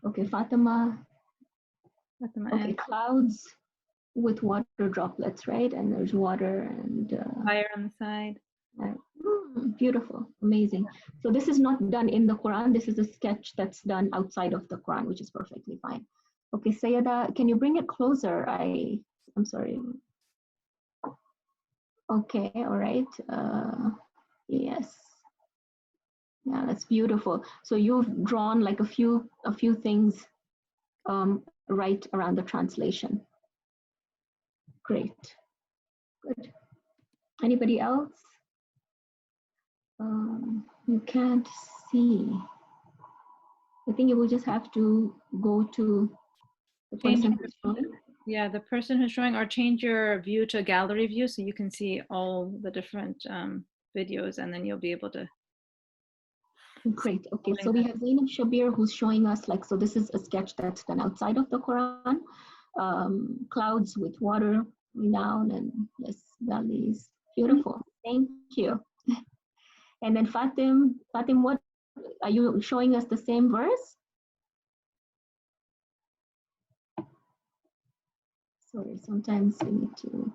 Speaker 1: Okay, Fatima.
Speaker 2: Fatima
Speaker 1: Okay,
Speaker 2: and
Speaker 1: clouds with water droplets, right? And there's water and
Speaker 2: fire on the side.
Speaker 1: beautiful, amazing. So this is not done in the Quran. This is a sketch that's done outside of the Quran, which is perfectly fine. Okay, Sayyada, can you bring it closer? I'm sorry. Okay, all right. Yes. Yeah, that's beautiful. So you've drawn like a few things right around the translation. Great. Good. Anybody else? You can't see. I think you will just have to go to the person who's showing.
Speaker 2: Yeah, the person who's showing, or change your view to gallery view so you can see all the different videos, and then you'll be able to.
Speaker 1: Great. Okay, so we have Zainab Shabir who's showing us like, so this is a sketch that's done outside of the Quran. Clouds with water down and yes, valleys. Beautiful. Thank you. And then Fatim, what are you showing us the same verse? Sorry, sometimes we need to.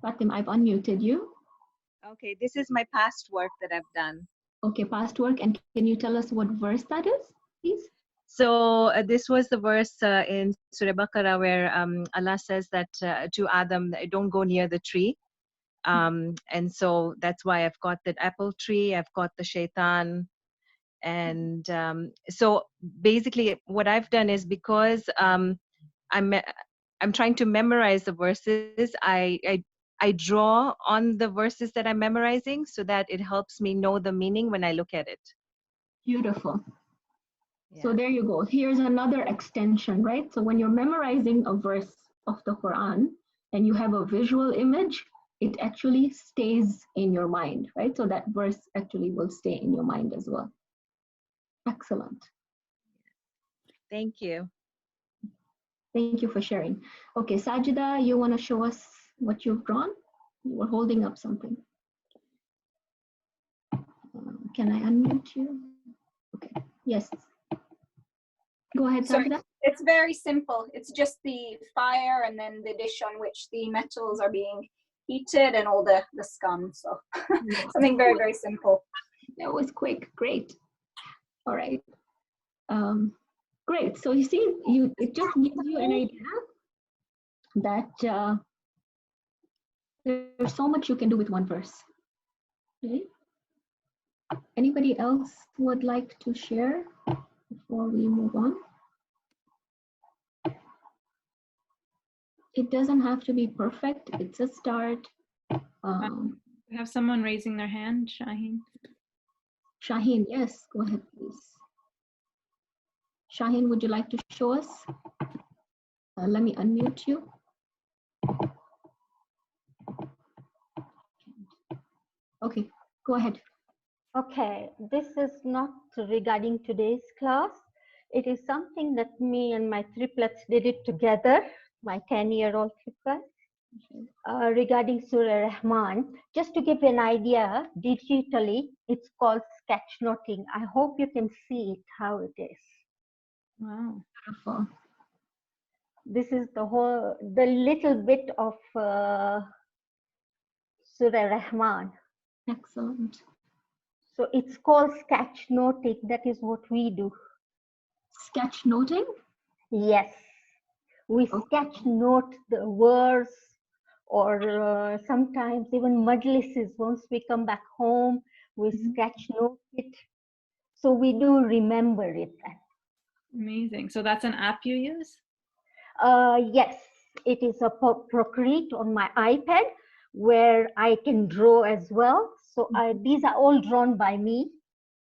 Speaker 1: Fatim, I've unmuted you.
Speaker 4: Okay, this is my past work that I've done.
Speaker 1: Okay, past work. And can you tell us what verse that is, please?
Speaker 4: So this was the verse in Surah Baqarah where Allah says that to Adam, don't go near the tree. And so that's why I've got the apple tree, I've got the shaitan. And so basically what I've done is because I'm trying to memorize the verses, I draw on the verses that I'm memorizing so that it helps me know the meaning when I look at it.
Speaker 1: Beautiful.
Speaker 4: Yeah.
Speaker 1: So there you go. Here's another extension, right? So when you're memorizing a verse of the Quran and you have a visual image, it actually stays in your mind, right? So that verse actually will stay in your mind as well. Excellent.
Speaker 4: Thank you.
Speaker 1: Thank you for sharing. Okay, Sajida, you want to show us what you've drawn? You were holding up something. Can I unmute you? Okay, yes. Go ahead, Sajida.
Speaker 5: It's very simple. It's just the fire and then the dish on which the metals are being heated and all the scum. So something very, very simple.
Speaker 1: That was quick. Great. All right. Great. So you see, it just gives you an idea that there's so much you can do with one verse. Okay. Anybody else would like to share before we move on? It doesn't have to be perfect. It's a start.
Speaker 2: We have someone raising their hand, Shaheen.
Speaker 1: Shaheen, yes, go ahead, please. Shaheen, would you like to show us? Let me unmute you. Okay, go ahead.
Speaker 6: Okay, this is not regarding today's class. It is something that me and my triplets did it together, my 10-year-old triplets, regarding Surah Rahman. Just to give an idea, digitally, it's called sketchnoting. I hope you can see it, how it is.
Speaker 2: Wow.
Speaker 1: Beautiful.
Speaker 6: This is the little bit of Surah Rahman.
Speaker 1: Excellent.
Speaker 6: So it's called sketchnoting. That is what we do.
Speaker 1: Sketch noting?
Speaker 6: Yes. We sketch note the words, or sometimes even majlises. Once we come back home, we sketch note it. So we do remember it.
Speaker 2: Amazing. So that's an app you use?
Speaker 6: Yes, it is a Procreate on my iPad where I can draw as well. So these are all drawn by me.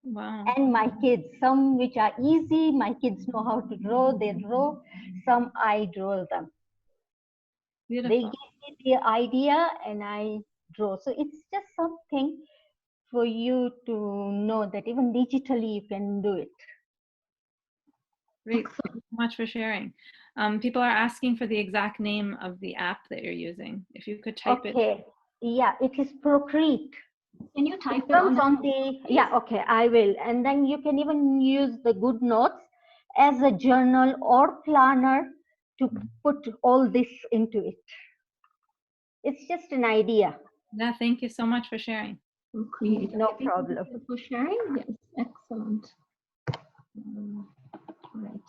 Speaker 2: Wow.
Speaker 6: And my kids, some which are easy, my kids know how to draw, they draw. Some I draw them.
Speaker 2: Beautiful.
Speaker 6: They give me the idea and I draw. So it's just something for you to know that even digitally you can do it.
Speaker 2: Great. Thank you so much for sharing. People are asking for the exact name of the app that you're using. If you could type it.
Speaker 6: Yeah, it is Procreate.
Speaker 1: Can you type it
Speaker 6: Comes
Speaker 1: on
Speaker 6: on the, yeah, okay, I will. And then you can even use the good notes as a journal or planner to put all this into it. It's just an idea.
Speaker 2: Yeah, thank you so much for sharing.
Speaker 1: Create?
Speaker 6: No
Speaker 1: Thank you
Speaker 6: problem.
Speaker 1: for sharing. Yes, excellent. All right.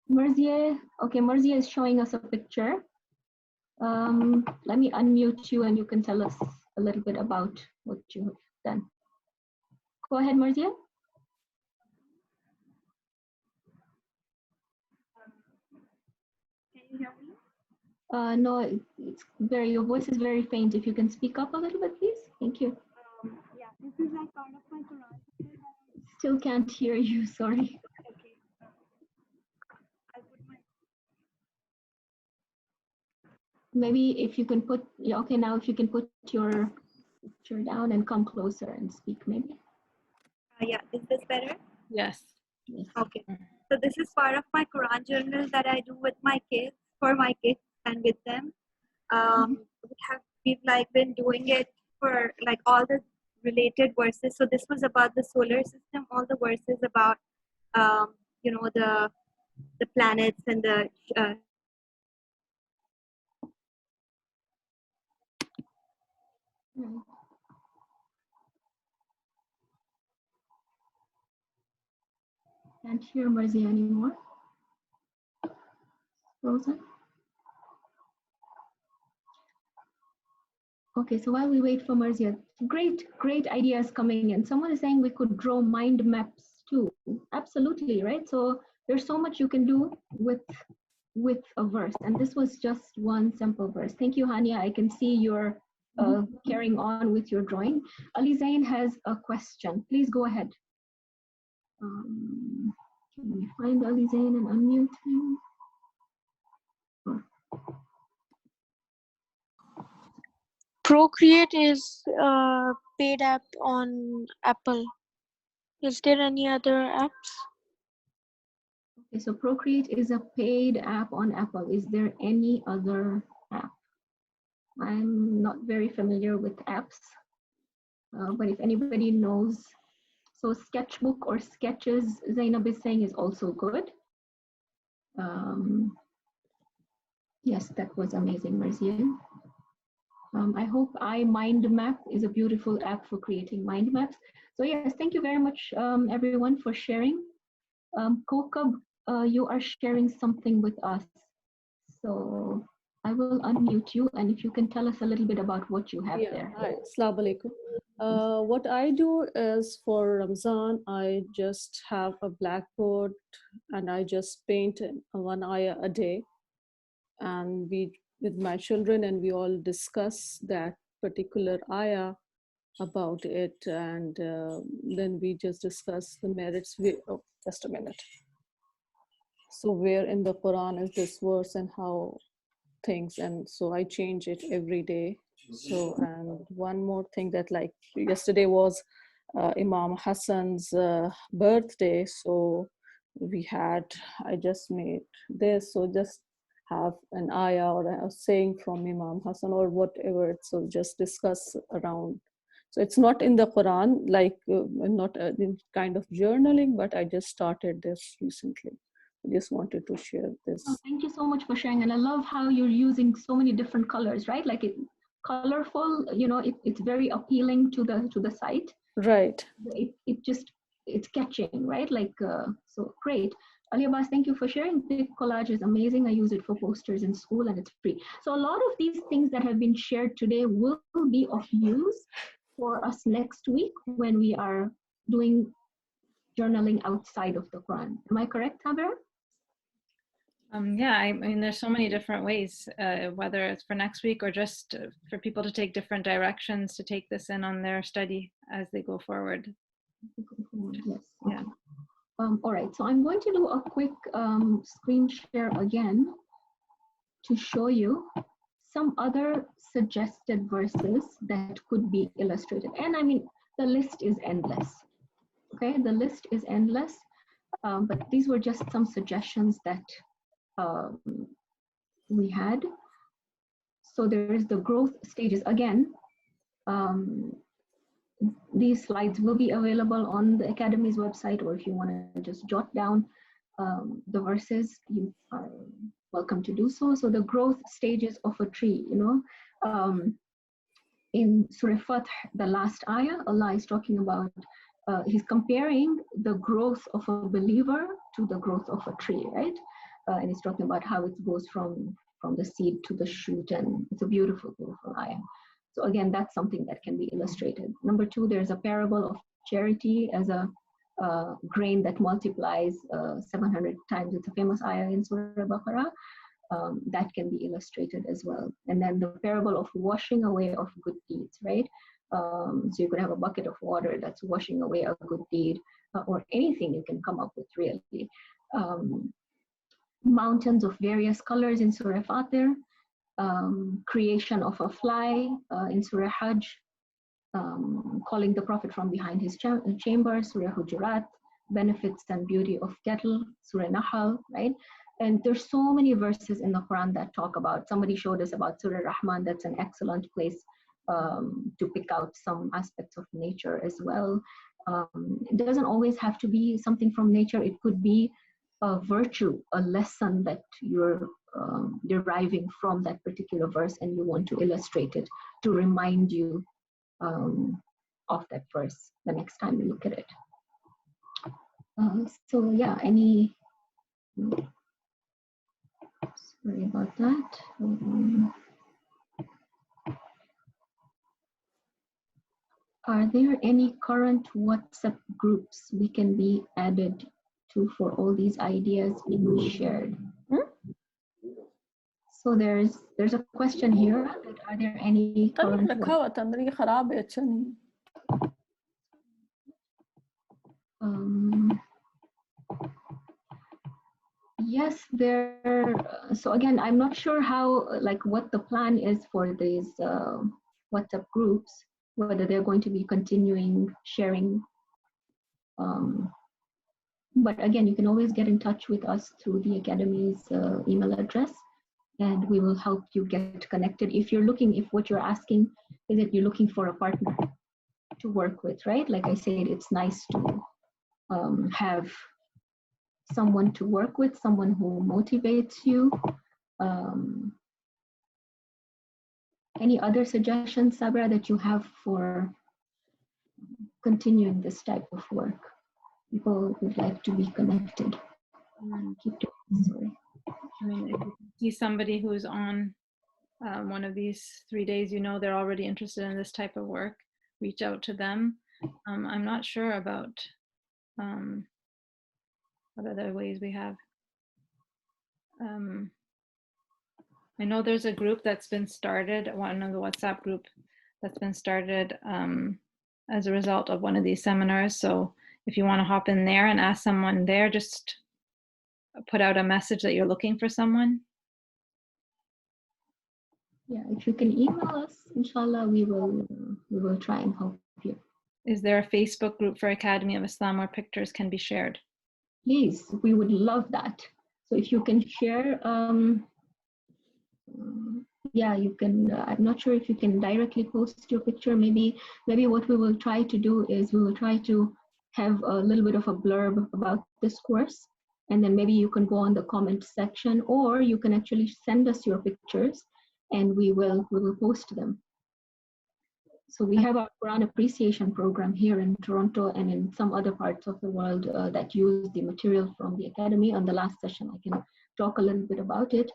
Speaker 1: Merzia, okay, Merzia is showing us a picture. Let me unmute you and you can tell us a little bit about what you have done. Go ahead, Merzia.
Speaker 7: Can you hear me?
Speaker 1: No, it's very, your voice is very faint. If you can speak up a little bit, please. Thank you.
Speaker 7: Yeah, this is like part of my Quran.
Speaker 1: Still can't hear you, sorry.
Speaker 7: Okay. I put my
Speaker 1: Maybe if you can put, yeah, okay, now if you can put your picture down and come closer and speak, maybe.
Speaker 7: yeah, is this better?
Speaker 2: Yes.
Speaker 7: Okay. So this is part of my Quran journal that I do with my kids, for my kids and with them. We've like been doing it for like all the related verses. So this was about the solar system, all the verses about you know, the planets and the
Speaker 1: Can't hear Merzia anymore. Frozen. Okay, so while we wait for Merzia, great ideas coming in. Someone is saying we could draw mind maps too. Absolutely, right? So there's so much you can do with a verse, and this was just one simple verse. Thank you, Hania. I can see you're carrying on with your drawing. Ali Zain has a question. Please go ahead. Can we find Ali Zain and unmute him?
Speaker 8: Procreate is a paid app on Apple. Is there any other apps?
Speaker 1: Okay, so Procreate is a paid app on Apple. Is there any other app? I'm not very familiar with apps, but if anybody knows, so Sketchbook or Sketches, Zainab is saying, is also good. Yes, that was amazing, Merzia. I hope Mind Map is a beautiful app for creating mind maps. So yes, thank you very much, everyone, for sharing. Kokab, you are sharing something with us. So I will unmute you, and if you can tell us a little bit about what you have there.
Speaker 9: Hi, Assalamu alaikum. What I do is for Ramzan, I just have a blackboard and I just paint one ayah a day. And with my children, and we all discuss that particular ayah about it. And then we just discuss the merits. Oh, just a minute. So where in the Quran is this verse and how things, and so I change it every day. So, and one more thing that, like yesterday was Imam Hassan's birthday, so I just made this, so just have an ayah or a saying from Imam Hassan or whatever, so just discuss around. So it's not in the Quran, like not in kind of journaling, but I just started this recently. I just wanted to share this.
Speaker 1: Oh, thank you so much for sharing, and I love how you're using so many different colors, right? Like colorful, you know, it's very appealing to the sight.
Speaker 9: Right.
Speaker 1: It's catching, right? Like so great. Ali Abbas, thank you for sharing. Big Collage is amazing. I use it for posters in school and it's free. So a lot of these things that have been shared today will be of use for us next week when we are doing journaling outside of the Quran. Am I correct, Taber?
Speaker 2: Yeah, I mean, there's so many different ways, whether it's for next week or just for people to take different directions to take this in on their study as they go forward.
Speaker 1: Yes. Yeah. All right, so I'm going to do a quick screen share again to show you some other suggested verses that could be illustrated. And I mean, the list is endless. Okay, the list is endless, but these were just some suggestions that we had. So there is the growth stages. Again, these slides will be available on the Academy's website, or if you want to just jot down the verses, you are welcome to do so. So the growth stages of a tree, in Surah Fath, the last ayah, Allah is talking about, he's comparing the growth of a believer to the growth of a tree, right? And he's talking about how it goes from the seed to the shoot, and it's a beautiful, beautiful ayah. So again, that's something that can be illustrated. Number two, there's a parable of charity as a grain that multiplies 700 times. It's a famous ayah in Surah Baqarah. That can be illustrated as well. And then the parable of washing away of good deeds, right? So you could have a bucket of water that's washing away a good deed, or anything you can come up with, really. Mountains of various colors in Surah Fatir, creation of a fly in Surah Hajj, calling the Prophet from behind his chamber, Surah Hujurat, benefits and beauty of cattle, Surah Nahl, right? And there's so many verses in the Quran that talk about, somebody showed us about Surah Rahman, that's an excellent place to pick out some aspects of nature as well. It doesn't always have to be something from nature. It could be a virtue, a lesson that you're deriving from that particular verse, and you want to illustrate it to remind you of that verse the next time you look at it. So yeah, sorry about that. Are there any current WhatsApp groups we can be added to for all these ideas being shared? So there's a question here. Are there any current yes, there. So again, I'm not sure how, what the plan is for these WhatsApp groups, whether they're going to be continuing sharing. But again, you can always get in touch with us through the Academy's email address, and we will help you get connected. If what you're asking is that you're looking for a partner to work with, right? Like I said, it's nice to have someone to work with, someone who motivates you. Any other suggestions, Sabra, that you have for continuing this type of work? People would like to be connected. Keep doing, sorry.
Speaker 2: I mean, if you see somebody who's on one of these 3 days, they're already interested in this type of work, reach out to them. I'm not sure about what other ways we have. I know there's a group that's been started, one of the WhatsApp group that's been started as a result of one of these seminars. So if you want to hop in there and ask someone there, just put out a message that you're looking for someone.
Speaker 1: Yeah, if you can email us, inshallah, we will try and help you.
Speaker 2: Is there a Facebook group for Academy of Islam where pictures can be shared?
Speaker 1: Please, we would love that. So if you can share, yeah, you can. I'm not sure if you can directly post your picture. Maybe what we will try to do is we will try to have a little bit of a blurb about this course, and then maybe you can go on the comment section, or you can actually send us your pictures, and we will post them. So we have our Quran appreciation program here in Toronto and in some other parts of the world that use the material from the Academy. On the last session, I can talk a little bit about it.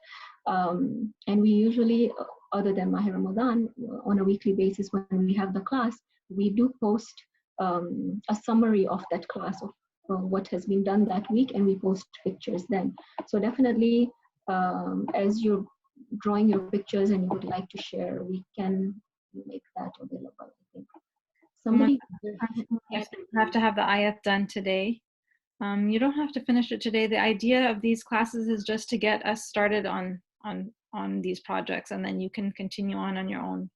Speaker 1: And we usually, other than Mahi Ramadan, on a weekly basis when we have the class, we do post a summary of that class of what has been done that week, and we post pictures then. So definitely, as you're drawing your pictures and you would like to share, we can make that available. I think somebody
Speaker 2: have to have the ayat done today. You don't have to finish it today. The idea of these classes is just to get us started on these projects, and then you can continue on your own.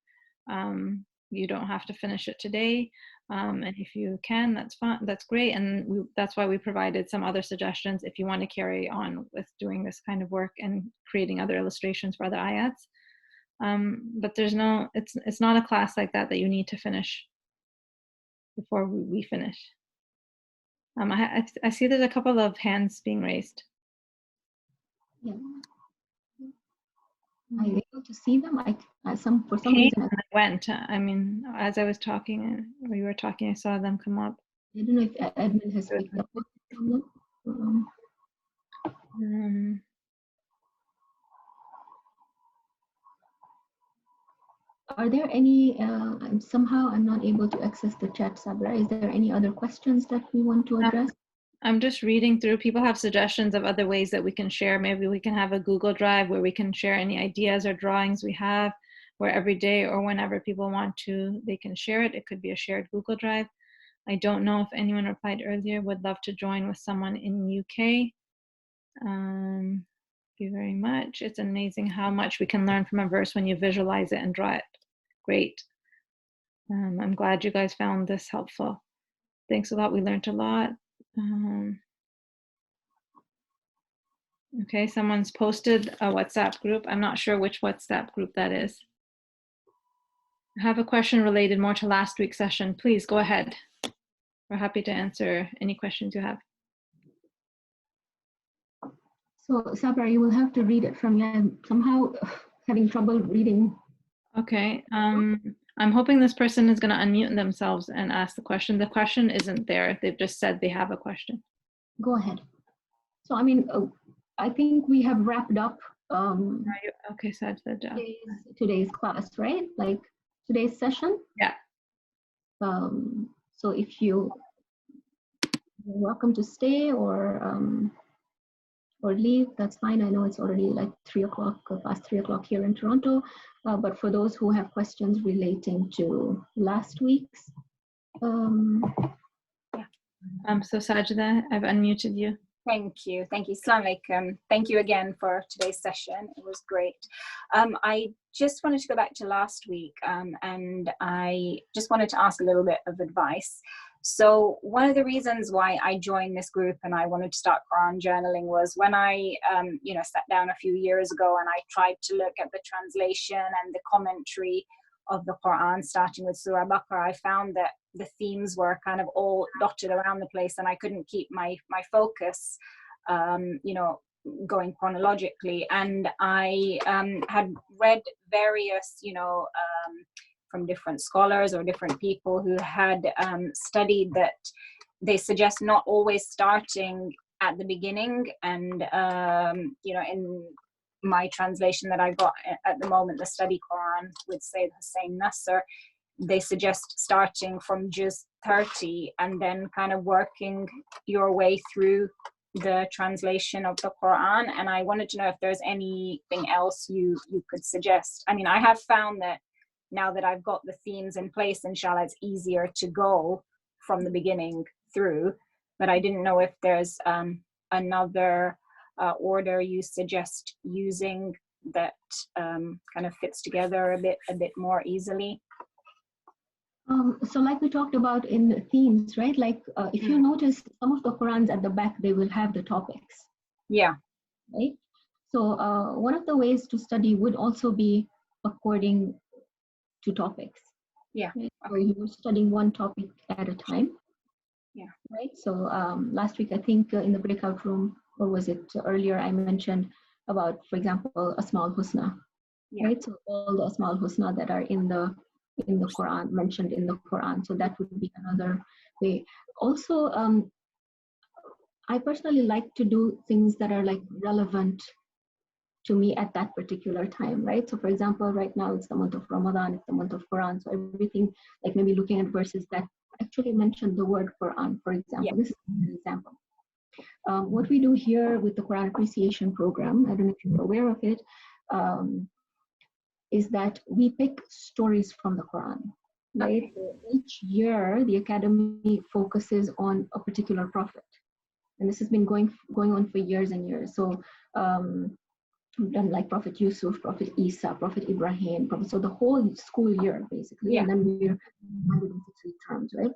Speaker 2: You don't have to finish it today, and if you can, that's fine. That's great, and that's why we provided some other suggestions if you want to carry on with doing this kind of work and creating other illustrations for other ayats. But there's no, it's not a class like that that you need to finish before we finish. I see there's a couple of hands being raised.
Speaker 1: Yeah. Are you able to see them? For some
Speaker 2: Came
Speaker 1: reason,
Speaker 2: and I went. I mean, as I was talking, or you were talking, I saw them come up.
Speaker 1: I don't know if admin has picked up on the problem. Are there any, somehow I'm not able to access the chat, Sabra. Is there any other questions that we want to address?
Speaker 2: I'm just reading through. People have suggestions of other ways that we can share. Maybe we can have a Google Drive where we can share any ideas or drawings we have, where every day or whenever people want to, they can share it. It could be a shared Google Drive. I don't know if anyone replied earlier, would love to join with someone in UK. Thank you very much. It's amazing how much we can learn from a verse when you visualize it and draw it. Great. I'm glad you guys found this helpful. Thanks a lot. We learned a lot. Okay, someone's posted a WhatsApp group. I'm not sure which WhatsApp group that is. I have a question related more to last week's session. Please go ahead. We're happy to answer any questions you have.
Speaker 1: So Sabra, you will have to read it from here. I'm somehow having trouble reading.
Speaker 2: Okay, I'm hoping this person is going to unmute themselves and ask the question. The question isn't there. They've just said they have a question.
Speaker 1: Go ahead. So, I mean, I think we have wrapped up
Speaker 2: okay, Sajda.
Speaker 1: Today's class, right? Like today's session?
Speaker 2: Yeah.
Speaker 1: So if you're welcome to stay or leave, that's fine. I know it's already like 3 o'clock, past 3 o'clock here in Toronto. But for those who have questions relating to last week's.
Speaker 2: So Sajda, I've unmuted you.
Speaker 5: Thank you. Assalamu alaikum. Thank you again for today's session. It was great. I just wanted to go back to last week and I just wanted to ask a little bit of advice. So one of the reasons why I joined this group and I wanted to start Quran journaling was when I sat down a few years ago and I tried to look at the translation and the commentary of the Quran, starting with Surah Baqarah, I found that the themes were kind of all dotted around the place and I couldn't keep my focus, going chronologically. And I had read various, from different scholars or different people who had studied that they suggest not always starting at the beginning. And, in my translation that I got at the moment, the study Quran with Sayyid Hussein Nasser, they suggest starting from Juz 30 and then kind of working your way through the translation of the Quran. And I wanted to know if there's anything else you could suggest. I mean, I have found that now that I've got the themes in place, inshallah, it's easier to go from the beginning through, but I didn't know if there's another order you suggest using that kind of fits together a bit more easily.
Speaker 1: So like we talked about in the themes, right? Like if you notice some of the Qurans at the back, they will have the topics.
Speaker 5: Yeah.
Speaker 1: Right? So one of the ways to study would also be according to topics.
Speaker 5: Yeah.
Speaker 1: Right? So you're studying one topic at a time.
Speaker 5: Yeah.
Speaker 1: Right. So last week, I think in the breakout room, or was it earlier, I mentioned about, for example, Asmaul Husna. Yeah. Right. So all the Asmaul Husna that are in the Quran, mentioned in the Quran. So that would be another way. Also, I personally like to do things that are like relevant to me at that particular time, right? So for example, right now it's the month of Ramadan, it's the month of Quran. So everything, like maybe looking at verses that actually mention the word Quran, for example. Yeah. This is an example. What we do here with the Quran Appreciation Program, I don't know if you're aware of it, is that we pick stories from the Quran, right? Okay. So each year, the Academy focuses on a particular prophet. And this has been going on for years and years. So we've done like Prophet Yusuf, Prophet Isa, Prophet Ibrahim, so the whole school year, basically. Yeah. And then we're 160 terms, right?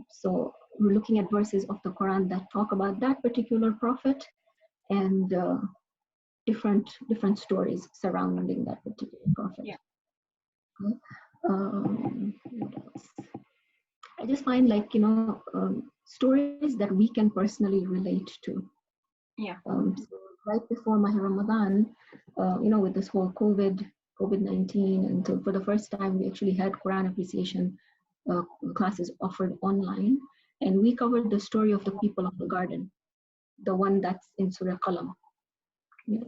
Speaker 1: So we're looking at verses of the Quran that talk about that particular prophet. And different stories surrounding that particular prophet.
Speaker 5: Yeah.
Speaker 1: What else? I just find, like, stories that we can personally relate to.
Speaker 5: Yeah.
Speaker 1: So right before Mahr Ramadan, with this whole COVID-19, and so for the first time we actually had Quran appreciation classes offered online, and we covered the story of the people of the garden, the one that's in Surah Qalam,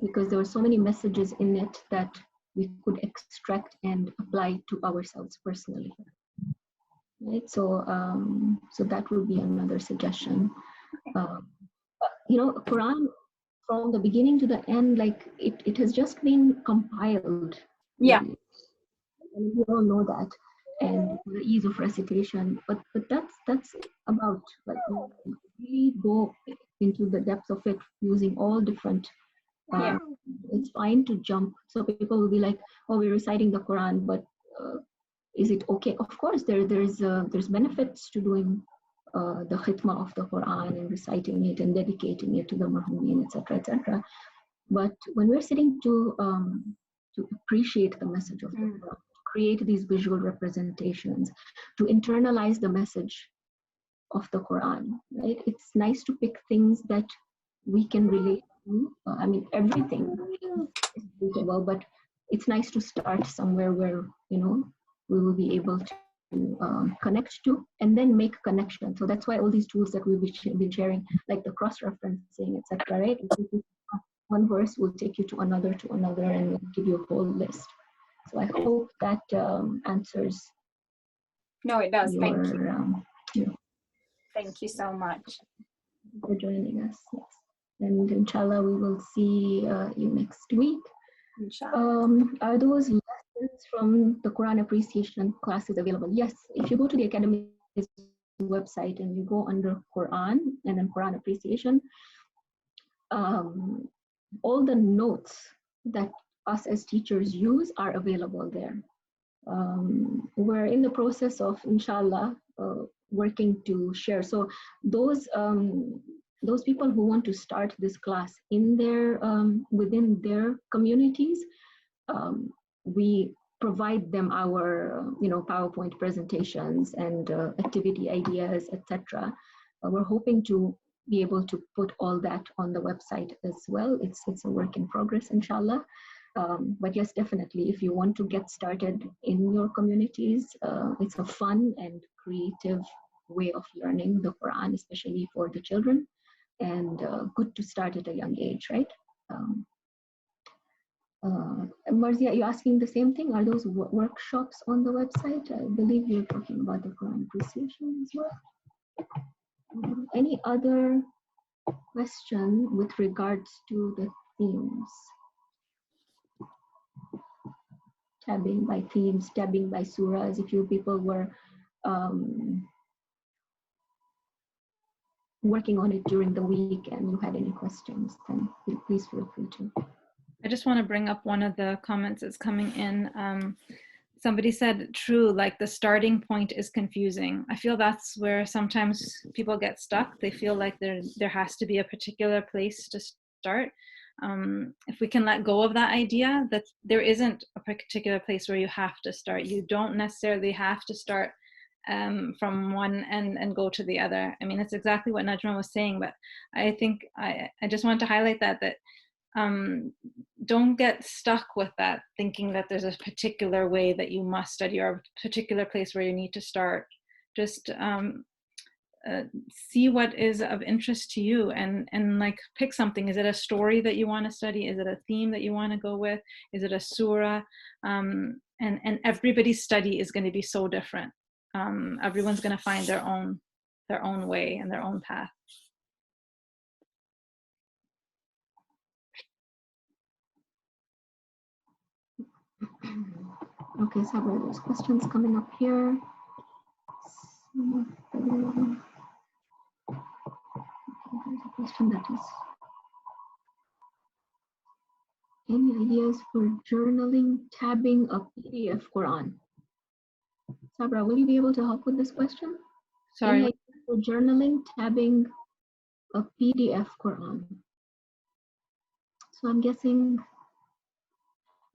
Speaker 1: because there were so many messages in it that we could extract and apply to ourselves personally. Right, so that would be another suggestion. Quran, from the beginning to the end, like it has just been compiled.
Speaker 5: Yeah.
Speaker 1: And we all know that, and the ease of recitation. But that's about, like, really go into the depths of it using all different.
Speaker 5: Yeah.
Speaker 1: It's fine to jump. So people will be like, "Oh, we're reciting the Quran, but is it okay?" Of course, there's benefits to doing the khitmah of the Quran and reciting it and dedicating it to the Muhammadin, etc., etc. But when we're sitting to appreciate the message of the Quran, to create these visual representations, to internalize the message of the Quran, right? It's nice to pick things that we can relate to. I mean, everything is relatable, but it's nice to start somewhere where we will be able to connect to and then make connection. So that's why all these tools that we've been sharing, like the cross-referencing, etc., right? One verse will take you to another, and will give you a whole list. So I hope that answers.
Speaker 5: No, it does. Thank you.
Speaker 1: Thank
Speaker 5: Thank you so much
Speaker 1: for joining us. Yes. And inshallah, we will see you next week.
Speaker 5: Inshallah.
Speaker 1: Are those lessons from the Quran appreciation classes available? Yes. If you go to the Academy's website and you go under Quran and then Quran appreciation, all the notes that us as teachers use are available there. We're in the process of, inshallah, working to share. So those people who want to start this class in their within their communities, we provide them our PowerPoint presentations and activity ideas, etc. We're hoping to be able to put all that on the website as well. It's a work in progress, inshallah. But yes, definitely, if you want to get started in your communities, it's a fun and creative way of learning the Quran, especially for the children, and good to start at a young age, right? Marzia, you're asking the same thing? Are those workshops on the website? I believe you're talking about the Quran appreciation as well. Any other question with regards to the themes? Tabbing by themes, tabbing by surahs. If you people were working on it during the week and you had any questions, then please feel free to.
Speaker 2: I just want to bring up one of the comments that's coming in. Somebody said, true, like the starting point is confusing. I feel that's where sometimes people get stuck. They feel like there has to be a particular place to start. If we can let go of that idea that there isn't a particular place where you have to start. You don't necessarily have to start from one end and go to the other. I mean, it's exactly what Najma was saying, but I think I just want to highlight that don't get stuck with that, thinking that there's a particular way that you must study or a particular place where you need to start. Just see what is of interest to you and like pick something. Is it a story that you want to study? Is it a theme that you want to go with? Is it a surah? And everybody's study is going to be so different. Everyone's going to find their own way and their own path.
Speaker 1: Okay, so there's questions coming up here. There's a question that is, any ideas for journaling, tabbing a PDF Quran? Sabra, will you be able to help with this question?
Speaker 2: Sorry.
Speaker 1: Any ideas for journaling, tabbing a PDF Quran? So I'm guessing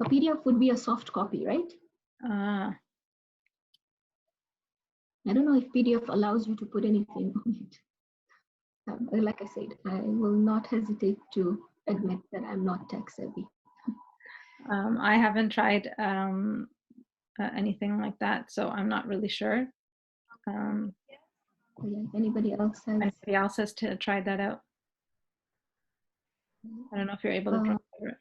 Speaker 1: a PDF would be a soft copy, right?
Speaker 2: Ah,
Speaker 1: I don't know if PDF allows you to put anything on it. Like I said, I will not hesitate to admit that I'm not tech savvy.
Speaker 2: I haven't tried anything like that, so I'm not really sure.
Speaker 1: Yeah, if anybody else has.
Speaker 2: Anybody else has tried that out? I don't know if you're able to draw over it.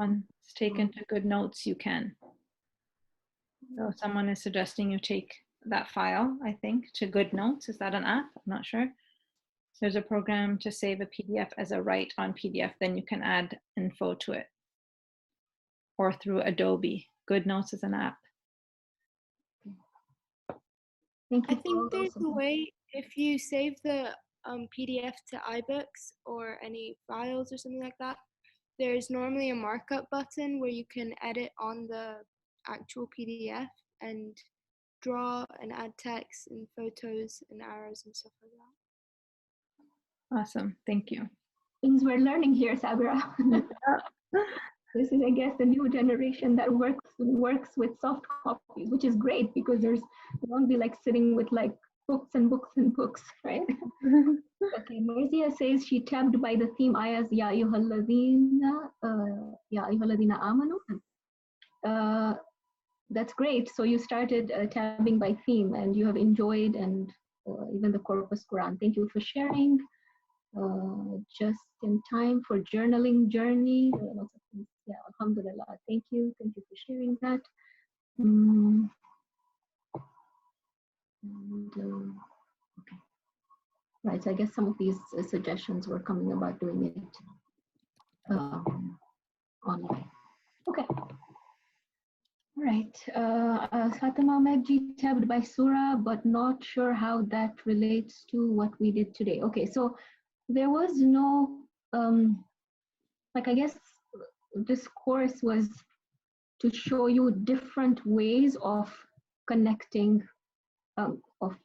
Speaker 2: Once taken to good notes, you can. So someone is suggesting you take that file, I think, to good notes. Is that an app? I'm not sure. So there's a program to save a PDF as a write on PDF, then you can add info to it. Or through Adobe. Good Notes is an app.
Speaker 1: Thank you.
Speaker 8: I think there's a way, if you save the PDF to iBooks or any files or something like that, there's normally a markup button where you can edit on the actual PDF and draw and add text and photos and arrows and stuff like that.
Speaker 2: Awesome, thank you.
Speaker 1: Things we're learning here, Sabira. This is, I guess, the new generation that works with soft copies, which is great because you won't be like sitting with like books and books and books, right? Okay, Marzia says she tabbed by the theme ayahs Ya ayyuhalladhina amanu. That's great. So you started tabbing by theme and you have enjoyed and even the Corpus Quran. Thank you for sharing. Just in time for journaling journey. Yeah, alhamdulillah. Thank you for sharing that. Okay. Right, so I guess some of these suggestions were coming about doing it online. Okay. All right. Fatima Megji tabbed by surah, but not sure how that relates to what we did today. Okay, so there was no, like I guess this course was to show you different ways of connecting, of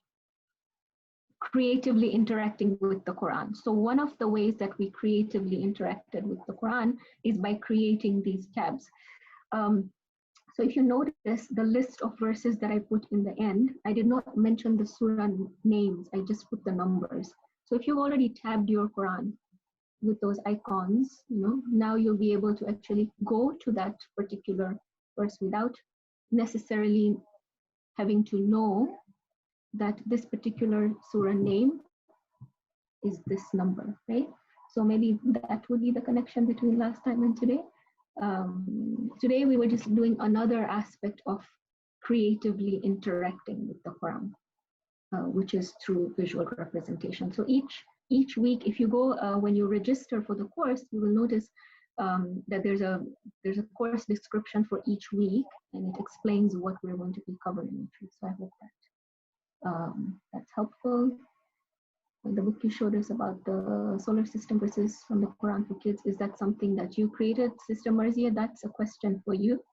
Speaker 1: creatively interacting with the Quran. So one of the ways that we creatively interacted with the Quran is by creating these tabs. So if you notice the list of verses that I put in the end, I did not mention the surah names, I just put the numbers. So if you've already tabbed your Quran with those icons, now you'll be able to actually go to that particular verse without necessarily having to know that this particular surah name is this number, right? So maybe that would be the connection between last time and today. Today we were just doing another aspect of creatively interacting with the Quran, which is through visual representation. So each week, if you go when you register for the course, you will notice that there's a course description for each week, and it explains what we're going to be covering each week. So I hope that that's helpful. The book you showed us about the solar system verses from the Quran for kids, is that something that you created, Sister Marzia? That's a question for you.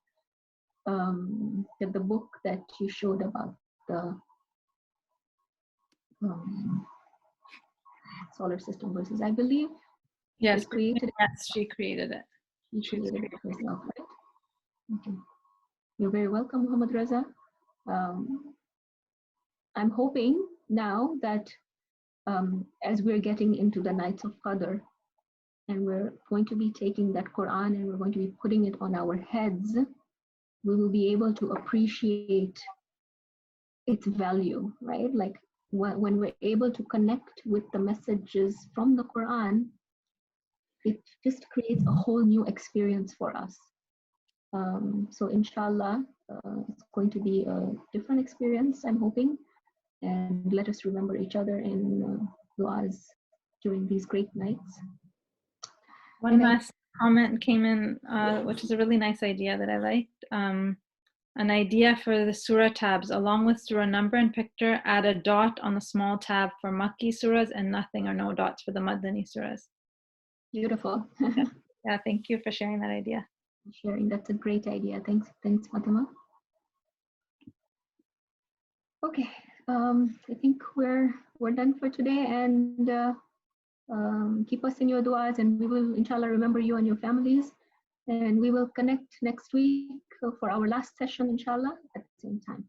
Speaker 1: The book that you showed about the solar system verses, I believe.
Speaker 2: Yes, she created it.
Speaker 1: She created it herself, right? Okay. You're very welcome, Muhammad Raza. I'm hoping now that as we're getting into the nights of Qadr, and we're going to be taking that Quran and we're going to be putting it on our heads, we will be able to appreciate its value, right? Like when we're able to connect with the messages from the Quran, it just creates a whole new experience for us. So inshallah, it's going to be a different experience, I'm hoping. And let us remember each other in du'as during these great nights.
Speaker 2: One last comment came in, which is a really nice idea that I liked. An idea for the surah tabs, along with surah number and picture, add a dot on the small tab for Makki surahs and nothing or no dots for the Madani surahs.
Speaker 1: Beautiful.
Speaker 2: Yeah, thank you for sharing that idea.
Speaker 1: Sharing, that's a great idea. Thanks, Fatima. Okay, I think we're done for today, and Keep us in your du'as, and we will, inshallah, remember you and your families. And we will connect next week for our last session, inshallah, at the same time.